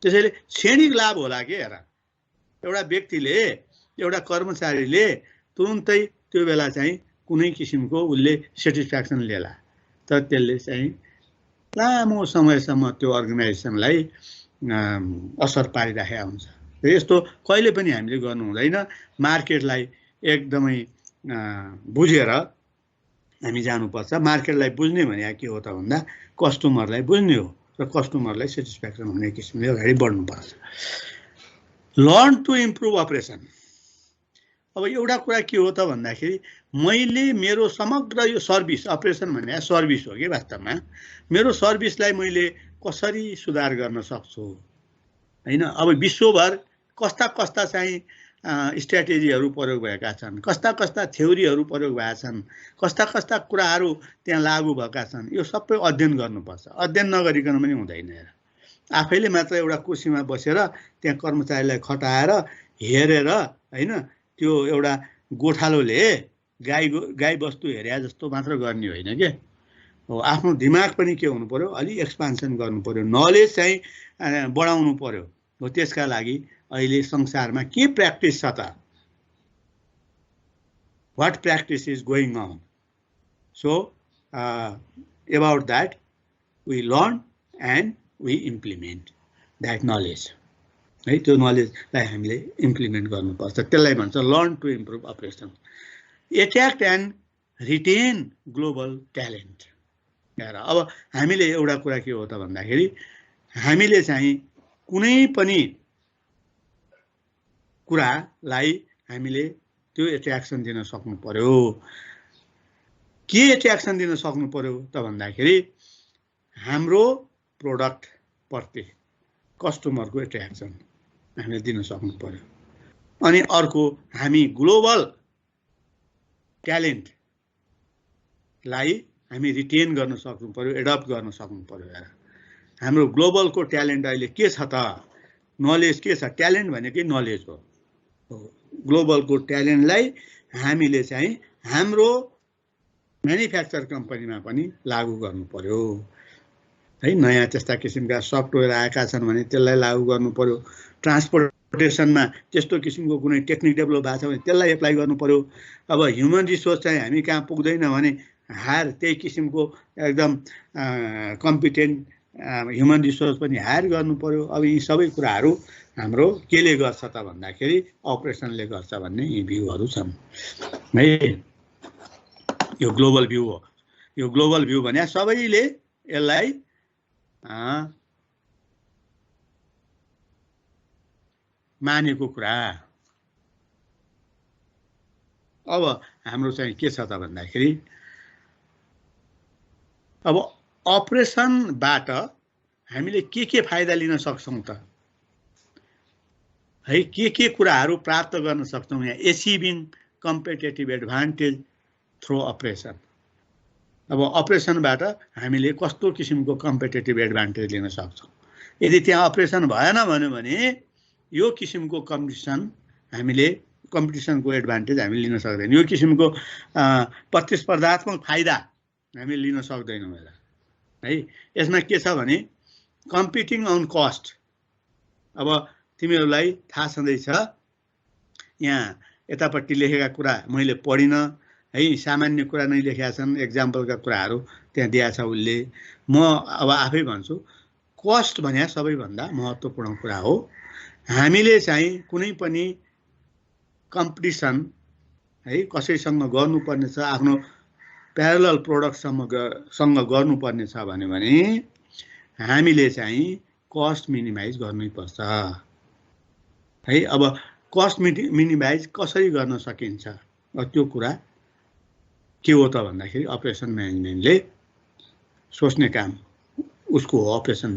त्यसैले क्षणिक लाभ होला के हेर। एउटा व्यक्तिले एउटा कर्मचारीले तुरुन्तै त्यो बेला चाहिँ कुनै किसिमको उसले सेटिस्फ्याक्सन लिएला, तर त्यसले चाहिँ लामो समयसम्म त्यो अर्गनाइजेसनलाई असर पारिराखेको हुन्छ। यस्तो कहिले पनि हामीले गर्नु हुँदैन। मार्केटलाई एकदमै बुझेर हामी जानुपर्छ। मार्केटलाई बुझ्ने भने के हो त भन्दा कस्टमरलाई बुझ्ने हो र कस्टमरलाई सेटिस्फ्याक्सन हुने किसिमले अगाडि बढ्नुपर्छ। Learn to improve operation. अब एउटा कुरा के हो त भन्दाखेरि मैले मेरो समग्र यो सर्भिस, अपरेसन भन्ने सर्भिस हो कि वास्तवमा, मेरो सर्भिसलाई मैले कसरी सुधार गर्न सक्छु हैन। अब विश्वभर कस्ता कस्ता चाहिँ स्ट्र्याटेजीहरू प्रयोग भएका छन्, कस्ता कस्ता थ्योरीहरू प्रयोग भएका छन्, कस्ता कस्ता कुराहरू त्यहाँ लागू भएका छन्, यो सबै अध्ययन गर्नुपर्छ। अध्ययन नगरिकन पनि हुँदैन। आफैले मात्र एउटा कुर्सीमा बसेर त्यहाँ कर्मचारीलाई खटाएर हेरेर हैन, त्यो एउटा गोठालोले गाई बस्तु हेरे जस्तो मात्र गर्ने होइन के हो। आफ्नो दिमाग पनि के हुनु पर्यो, अलि एक्सपान्सन गर्नु पर्यो, नलेज चाहिँ बढाउनु पर्यो। हो त्यसका लागि अहिले संसारमा के प्र्याक्टिस छ त, what practice is going on. So about that we learn and we implement that knowledge है। त्यो नलेजलाई हामीले इम्प्लिमेन्ट गर्नुपर्छ। त्यसलाई भन्छ learn to improve operation. Attract and retain global talent. अब हामीले एउटा कुरा के हो त भन्दाखेरि हामीले चाहिँ कुनै पनि कुरालाई हामीले त्यो एट्र्याक्सन दिन सक्नु पर्यो। के एट्र्याक्सन दिन सक्नु पर्यो त भन्दाखेरि हाम्रो प्रोडक्ट प्रति कस्टमरको एट्र्याक्सन हामीले दिन सक्नु पर्यो। अनि अर्को हामी ग्लोबल ट्यालेन्टलाई हामी रिटेन गर्न सक्नु पर्यो, एडप्ट गर्न सक्नु पर्यो। हाम्रो ग्लोबलको ट्यालेन्ट अहिले के छ त, नलेज के छ। ट्यालेन्ट भनेकै नलेज हो। ग्लोबलको ट्यालेन्टलाई हामीले चाहिँ हाम्रो म्यानुफ्याक्चर कम्पनीमा पनि लागू गर्नु पर्यो है। नयाँ त्यस्ता किसिमका सफ्टवेयर आएका छन् भने त्यसलाई लागू गर्नु पर्यो। ट्रान्सपोर्टेसनमा त्यस्तो किसिमको कुनै टेक्निक डेभलप भएको छ भने त्यसलाई एप्लाई गर्नु पर्यो। अब ह्युमन रिसोर्स चाहिँ हामी कहाँ पुग्दैन भने हायर त्यही किसिमको एकदम कम्पिटेन्ट ह्युमन रिसोर्स पनि हायर गर्नु पर्यो। अब यी सबै कुराहरू हाम्रो केले गर्छ त भन्दाखेरि अपरेसनले गर्छ भन्ने यी भ्यूहरू छन् है। यो ग्लोबल भ्यू हो। यो ग्लोबल भ्यू भने सबैले यसलाई मानेको कुरा। अब हाम्रो चाहिँ के छ त भन्दाखेरि अब अपरेसनबाट हामीले के फाइदा लिन सक्छौँ त है, के कुराहरू प्राप्त गर्न सक्छौँ यहाँ। Achieving competitive advantage through operation. अब अपरेसनबाट हामीले कस्तो किसिमको कम्पिटेटिभ एडभान्टेज लिन सक्छौँ। यदि त्यहाँ अपरेसन भएन भने यो किसिमको कम्पिटिसनको एडभान्टेज हामीले लिन सक्दैनौँ। यो किसिमको प्रतिस्पर्धात्मक फाइदा हामीले लिन सक्दैनौँ है। यसमा के छ भने कम्पिटिङ अन कस्ट। अब तिमीहरूलाई थाहा छँदैछ यहाँ यतापट्टि लेखेका कुरा मैले पढिनँ है, सामान्य कुरा नै लेखेका छन्, एक्जाम्पलका कुराहरू त्यहाँ दिएको छ उसले। म अब आफै भन्छु कस्ट भने सबैभन्दा महत्त्वपूर्ण कुरा हो। हामीले चाहिँ कुनै पनि कम्पिटिसन है कसैसँग गर्नुपर्ने छ, आफ्नो प्यारलल प्रोडक्टसँग गर्नुपर्ने छ भने हामीले चाहिँ कस्ट मिनिमाइज गर्नैपर्छ है। अब कस्ट मिनिमाइज कसरी गर्न सकिन्छ त्यो कुरा के हो त भन्दाखेरि अपरेसन म्यानेजमेन्टले सोच्ने काम उसको हो। अपरेसन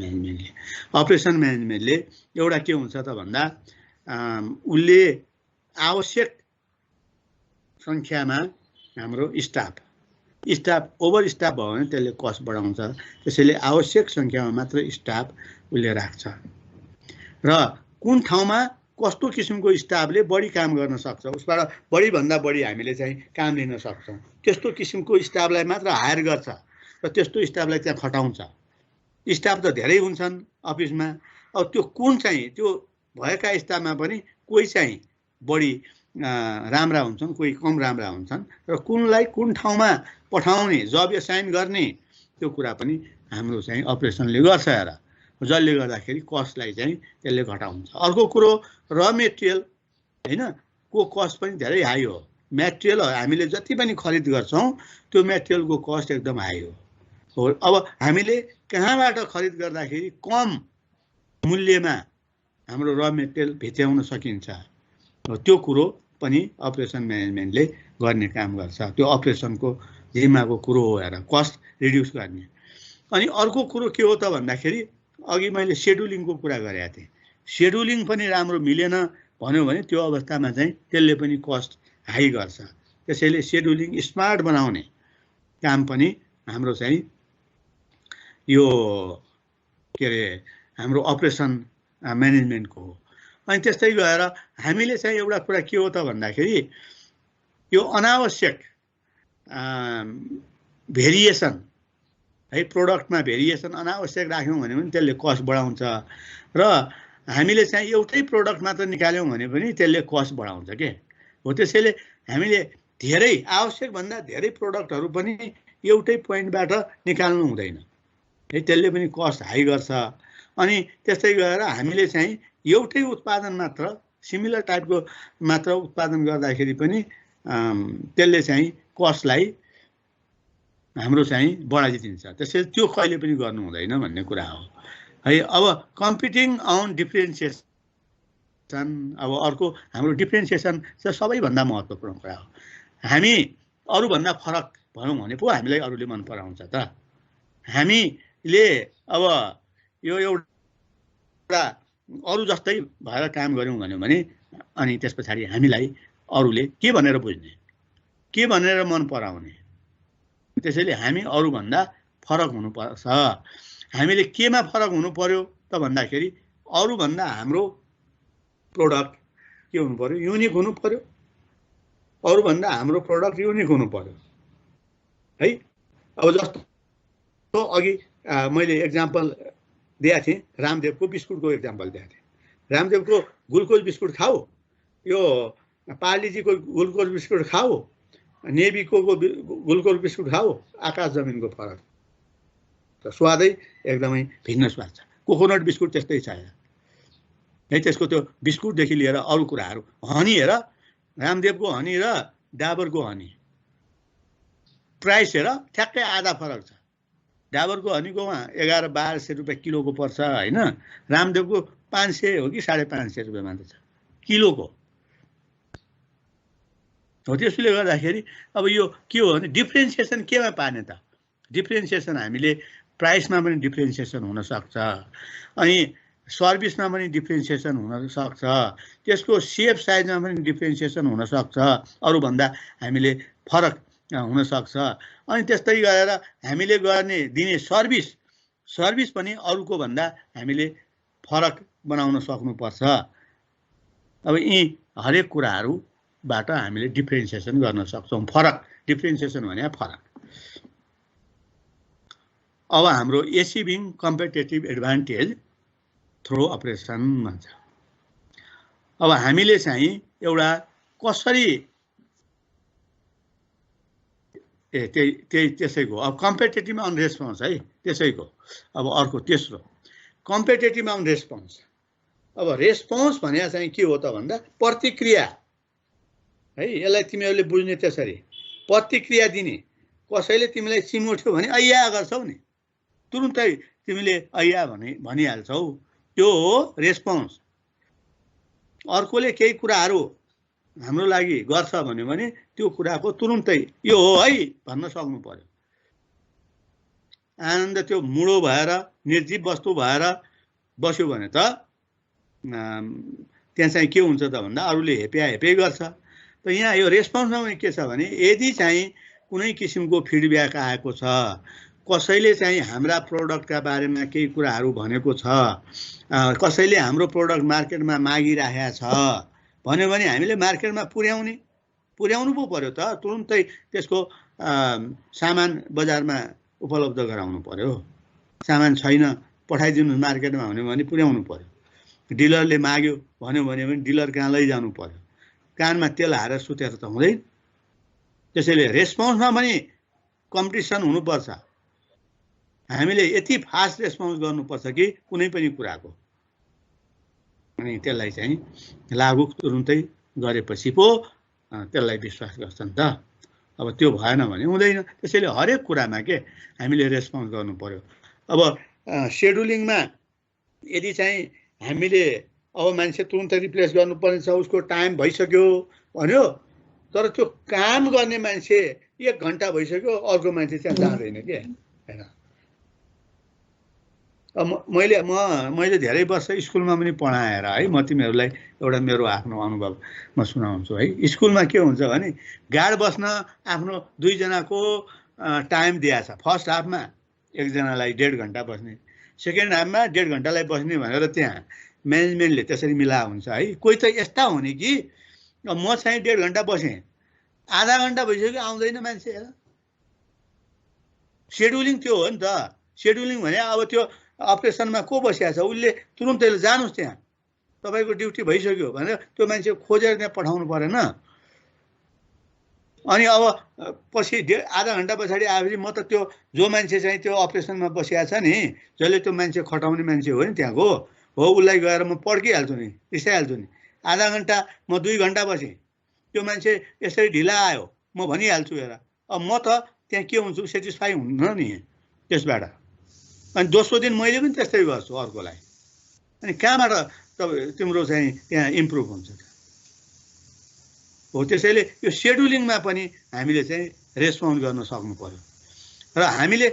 म्यानेजमेन्टले एउटा के हुन्छ त भन्दा उसले आवश्यक सङ्ख्यामा हाम्रो स्टाफ ओभर स्टाफ भयो भने त्यसले कस्ट बढाउँछ। त्यसैले आवश्यक सङ्ख्यामा मात्र स्टाफ उसले राख्छ र कुन ठाउँमा कस्तो किसिमको स्टाफले बढी काम गर्न सक्छ उसबाट बढीभन्दा बढी हामीले चाहिँ काम लिन सक्छौँ त्यस्तो किसिमको स्टाफलाई मात्र हायर गर्छ र त्यस्तो स्टाफलाई त्यहाँ खटाउँछ। स्टाफ त धेरै हुन्छन् अफिसमा। अब त्यो कुन चाहिँ त्यो भएका स्टाफमा पनि कोही चाहिँ बढी राम्रा हुन्छन्, कोही कम राम्रा हुन्छन् र कुनलाई कुन ठाउँमा पठाउने, जब एसाइन गर्ने त्यो कुरा पनि हाम्रो चाहिँ अपरेसनले गर्छ हेर, जसले गर्दाखेरि कस्टलाई चाहिँ त्यसले घटाउँछ। अर्को कुरो र मेटेरियल हैन को कस्ट पनि धेरै हाई हो। मेटेरियल हामीले जति पनि खरिद गर्छौं त्यो मेटेरियलको कस्ट एकदम हाई हो। अब हामीले कहाँबाट खरिद गर्दाखेरि कम मूल्यमा हाम्रो र मेटेरियल भेट्याउन सकिन्छ, त्यो कुरो पनि अपरेसन म्यानेजमेन्टले गर्ने काम गर्छ। त्यो अपरेसनको जिम्माको कुरो हो हेर, कस्ट रिड्युस गर्ने। अनि अर्को कुरो के हो त भन्दाखेरि अघि मैले शेड्युलिङको कुरा गरेको थिएँ। शेड्युलिङ पनि राम्रो मिलेन भन्यो भने त्यो अवस्थामा चाहिँ त्यसले पनि कस्ट हाई गर्छ। त्यसैले शेड्युलिङ स्मार्ट बनाउने काम पनि हाम्रो चाहिँ यो के अरे हाम्रो अपरेसन म्यानेजमेन्टको हो। अनि त्यस्तै गएर हामीले चाहिँ एउटा कुरा के हो त भन्दाखेरि यो अनावश्यक भेरिएसन है, प्रोडक्टमा भेरिएसन अनावश्यक राख्यौँ भने पनि त्यसले कस्ट बढाउँछ र हामीले चाहिँ एउटै प्रोडक्ट मात्र निकाल्यौँ भने पनि त्यसले कस्ट बढाउँछ के हो। त्यसैले हामीले धेरै आवश्यकभन्दा धेरै प्रोडक्टहरू पनि एउटै पोइन्टबाट निकाल्नु हुँदैन है, त्यसले पनि कस्ट हाई गर्छ। अनि त्यस्तै गरेर हामीले चाहिँ एउटै उत्पादन मात्र, सिमिलर टाइपको मात्र उत्पादन गर्दाखेरि पनि त्यसले चाहिँ कस्टलाई हाम्रो चाहिँ बढाइदिन्छ। त्यसैले त्यो कहिले पनि गर्नु हुँदैन भन्ने कुरा हो है। अब कम्पिटिङ अन डिफ्रेन्सिएसन, अब अर्को हाम्रो डिफ्रेन्सिएसन चाहिँ सबैभन्दा महत्त्वपूर्ण कुरा हो। हामी अरूभन्दा फरक भनौँ भने पो हामीलाई अरूले मन पराउँछ त। हामीले अब यो एउटा अरू जस्तै भएर काम गऱ्यौँ भन्यो भने अनि त्यस पछाडि हामीलाई अरूले के भनेर बुझ्ने, के भनेर मन पराउने। त्यसैले हामी अरूभन्दा फरक हुनुपर्छ। हामीले केमा फरक हुनु पर्यो त भन्दाखेरि अरूभन्दा हाम्रो प्रोडक्ट के हुनु पर्यो, युनिक हुनु पर्यो। अरूभन्दा हाम्रो प्रोडक्ट युनिक हुनु पर्यो है। अब जस्तो अघि मैले एक्जाम्पल दिएको थिएँ, रामदेवको बिस्कुटको एक्जाम्पल दिएको थिएँ। रामदेवको ग्लुकोज बिस्कुट खाऊ, यो पार्लीजीको ग्लुकोज बिस्कुट खाऊ, नेबीको ग्लुकोज बिस्कुट खाऊ, आकाश जमिनको फरक त। स्वादै एकदमै भिन्न स्वाद छ। कोकोनट बिस्कुट त्यस्तै छ है। त्यसको त्यो बिस्कुटदेखि लिएर अरू कुराहरू, हनी हेर, रामदेवको हनी र डाबरको हनी प्राइस हेर ठ्याक्कै आधा फरक छ। डाबरको हनीको 1100-1200 रुपियाँ किलोको पर्छ होइन, रामदेवको 500 हो कि 550 रुपियाँ मात्र छ किलोको हो। त्यसले गर्दाखेरि अब यो के हो भने डिफ्रेन्सिएसन केमा पार्ने त? डिफ्रेन्सिएसन हामीले प्राइसमा पनि डिफ्रेन्सिएसन हुनसक्छ, अनि सर्भिसमा पनि डिफ्रेन्सिएसन हुनसक्छ, त्यसको सेप साइजमा पनि डिफ्रेन्सिएसन हुनसक्छ, अरूभन्दा हामीले फरक हुनसक्छ। अनि त्यस्तै गरेर हामीले गर्ने दिने सर्भिस पनि अरूको भन्दा हामीले फरक बनाउन सक्नुपर्छ। अब यी हरेक कुराहरूबाट हामीले डिफ्रेन्सिएसन गर्न सक्छौँ। फरक, डिफ्रेन्सिएसन भने फरक। अब हाम्रो achieving competitive advantage through operation भन्छ। अब हामीले चाहिँ एउटा कसरी त्यसैको अब कम्पिटेटिभ अन रेस्पोन्स है, त्यसैको अब अर्को तेस्रो कम्पिटेटिभ अन रेस्पोन्स। अब रेस्पोन्स भने चाहिँ के हो त भन्दा प्रतिक्रिया है। यसलाई तिमीहरूले बुझ्ने त्यसरी प्रतिक्रिया दिने। कसैले तिमीलाई चिमोट्यो भने अय्या गर्छौ नि, तुरुन्तै तिमीले अय्या भनिहाल्छौ, त्यो हो रेस्पोन्स। अर्कोले केही कुराहरू हाम्रो लागि गर्छ भन्यो भने त्यो कुराको तुरुन्तै यो हो है भन्न सक्नु पर्यो। आनन्द त्यो मुडो भएर निर्जीव वस्तु भएर बस्यो भने त त्यहाँ चाहिँ के हुन्छ त भन्दा अरूले हेपे गर्छ। त यहाँ यो रेस्पोन्समा पनि के छ भने यदि चाहिँ कुनै किसिमको फिडब्याक आएको छ, कसैले चाहिँ हाम्रा प्रोडक्टका बारेमा केही कुराहरू भनेको छ, कसैले हाम्रो प्रोडक्ट मार्केटमा मागिराखेको छ भन्यो भने हामीले मार्केटमा पुर्याउनु पो पर्यो त। तुरुन्तै त्यसको सामान बजारमा उपलब्ध गराउनु पर्यो। सामान छैन पठाइदिनु मार्केटमा भन्यो भने पुर्याउनु पर्यो। डिलरले माग्यो भन्यो भने डिलर कहाँ लैजानु पर्यो। कानमा तेल हालेर सुतेर त हुँदैन। त्यसैले रेस्पोन्समा पनि कम्पिटिसन हुनुपर्छ। हामीले यति फास्ट रेस्पोन्स गर्नुपर्छ कि कुनै पनि कुराको, अनि त्यसलाई चाहिँ लागु तुरुन्तै गरेपछि पो त्यसलाई विश्वास गर्छन् त। अब त्यो भएन भने हुँदैन। त्यसैले हरेक कुरामा के हामीले रेस्पोन्स गर्नु पर्यो। अब सेड्युलिङमा यदि चाहिँ हामीले अब मान्छे तुरुन्तै रिप्लेस गर्नुपर्ने छ, उसको टाइम भइसक्यो भन्यो, तर त्यो काम गर्ने मान्छे 1 घन्टा भइसक्यो, अर्को मान्छे त्यहाँ जाँदैन के हैन। मैले धेरै वर्ष स्कुलमा पनि पढाएर है, म तिमीहरूलाई एउटा मेरो आफ्नो अनुभव म सुनाउँछु है। स्कुलमा के हुन्छ भने गार्ड बस्न आफ्नो 2 जनाको टाइम दिएछ। फर्स्ट हाफमा एकजनालाई 1.5 घन्टा बस्ने, सेकेन्ड हाफमा 1.5 घन्टालाई बस्ने भनेर त्यहाँ म्यानेजमेन्टले त्यसरी मिलाएको हुन्छ है। कोही त यस्ता हुने कि म चाहिँ 1.5 घन्टा बसेँ, आधा घन्टा भइसक्यो आउँदैन मान्छे। सेड्युलिङ त्यो हो नि त। सेड्युलिङ भने अब त्यो अपरेसनमा को बसिया छ, उसले तुरुन्तै जानुस् त्यहाँ, तपाईँको ड्युटी भइसक्यो भनेर त्यो मान्छे खोजेर त्यहाँ पठाउनु परेन। अनि अब पछि आधा घन्टा पछाडि आएपछि म त त्यो जो मान्छे चाहिँ त्यो अपरेसनमा बसिया छ नि, जसले त्यो मान्छे खटाउने मान्छे हो नि त्यहाँको, हो उसलाई गएर म पड्किहाल्छु नि, रिसाइहाल्छु नि। आधा घन्टा म 2 घन्टा बसेँ, त्यो मान्छे यसरी ढिला आयो, म भनिहाल्छु हेर। अब म त त्यहाँ के हुन्छु, सेटिस्फाई हुन्न नि त्यसबाट। अनि दोस्रो दिन मैले पनि त्यस्तै गर्छु अर्कोलाई। अनि कहाँबाट तिम्रो चाहिँ त्यहाँ इम्प्रुभ हुन्छ त हो। त्यसैले यो सेड्युलिङमा पनि हामीले चाहिँ रेस्पोन्ड गर्न सक्नु पर्यो। र हामीले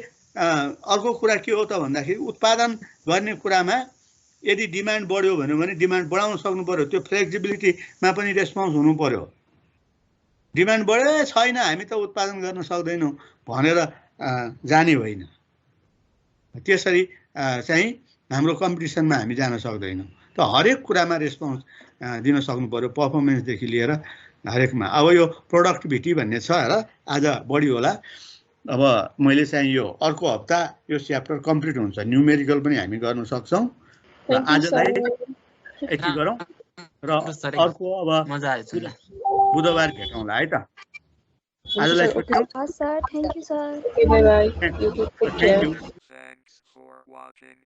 अर्को कुरा के हो त भन्दाखेरि उत्पादन गर्ने कुरामा यदि डिमान्ड बढ्यो भने डिमान्ड बढाउन सक्नु पर्यो। त्यो फ्लेक्सिबिलिटीमा पनि रेस्पोन्स हुनु पर्यो। डिमान्ड बढे छैन हामी त उत्पादन गर्न सक्दैनौँ भनेर जाने होइन। त्यसरी चाहिँ हाम्रो कम्पिटिसनमा हामी जान सक्दैनौँ। त हरेक कुरामा रेस्पोन्स दिन सक्नु पर्यो, पर्फर्मेन्सदेखि लिएर हरेकमा। अब यो प्रोडक्टिभिटी भन्ने छ र आज बढी होला। अब मैले चाहिँ यो अर्को हप्ता यो च्याप्टर कम्प्लिट हुन्छ, न्युमेरिकल पनि हामी गर्न सक्छौँ। र आजलाई यति गरौँ र अर्को अब बुधबार भेटौँला है त। आजलाई छुट्यौँ। Sir, thank you, sir. Okay, bye bye. Thank you. You take care. Thanks for watching.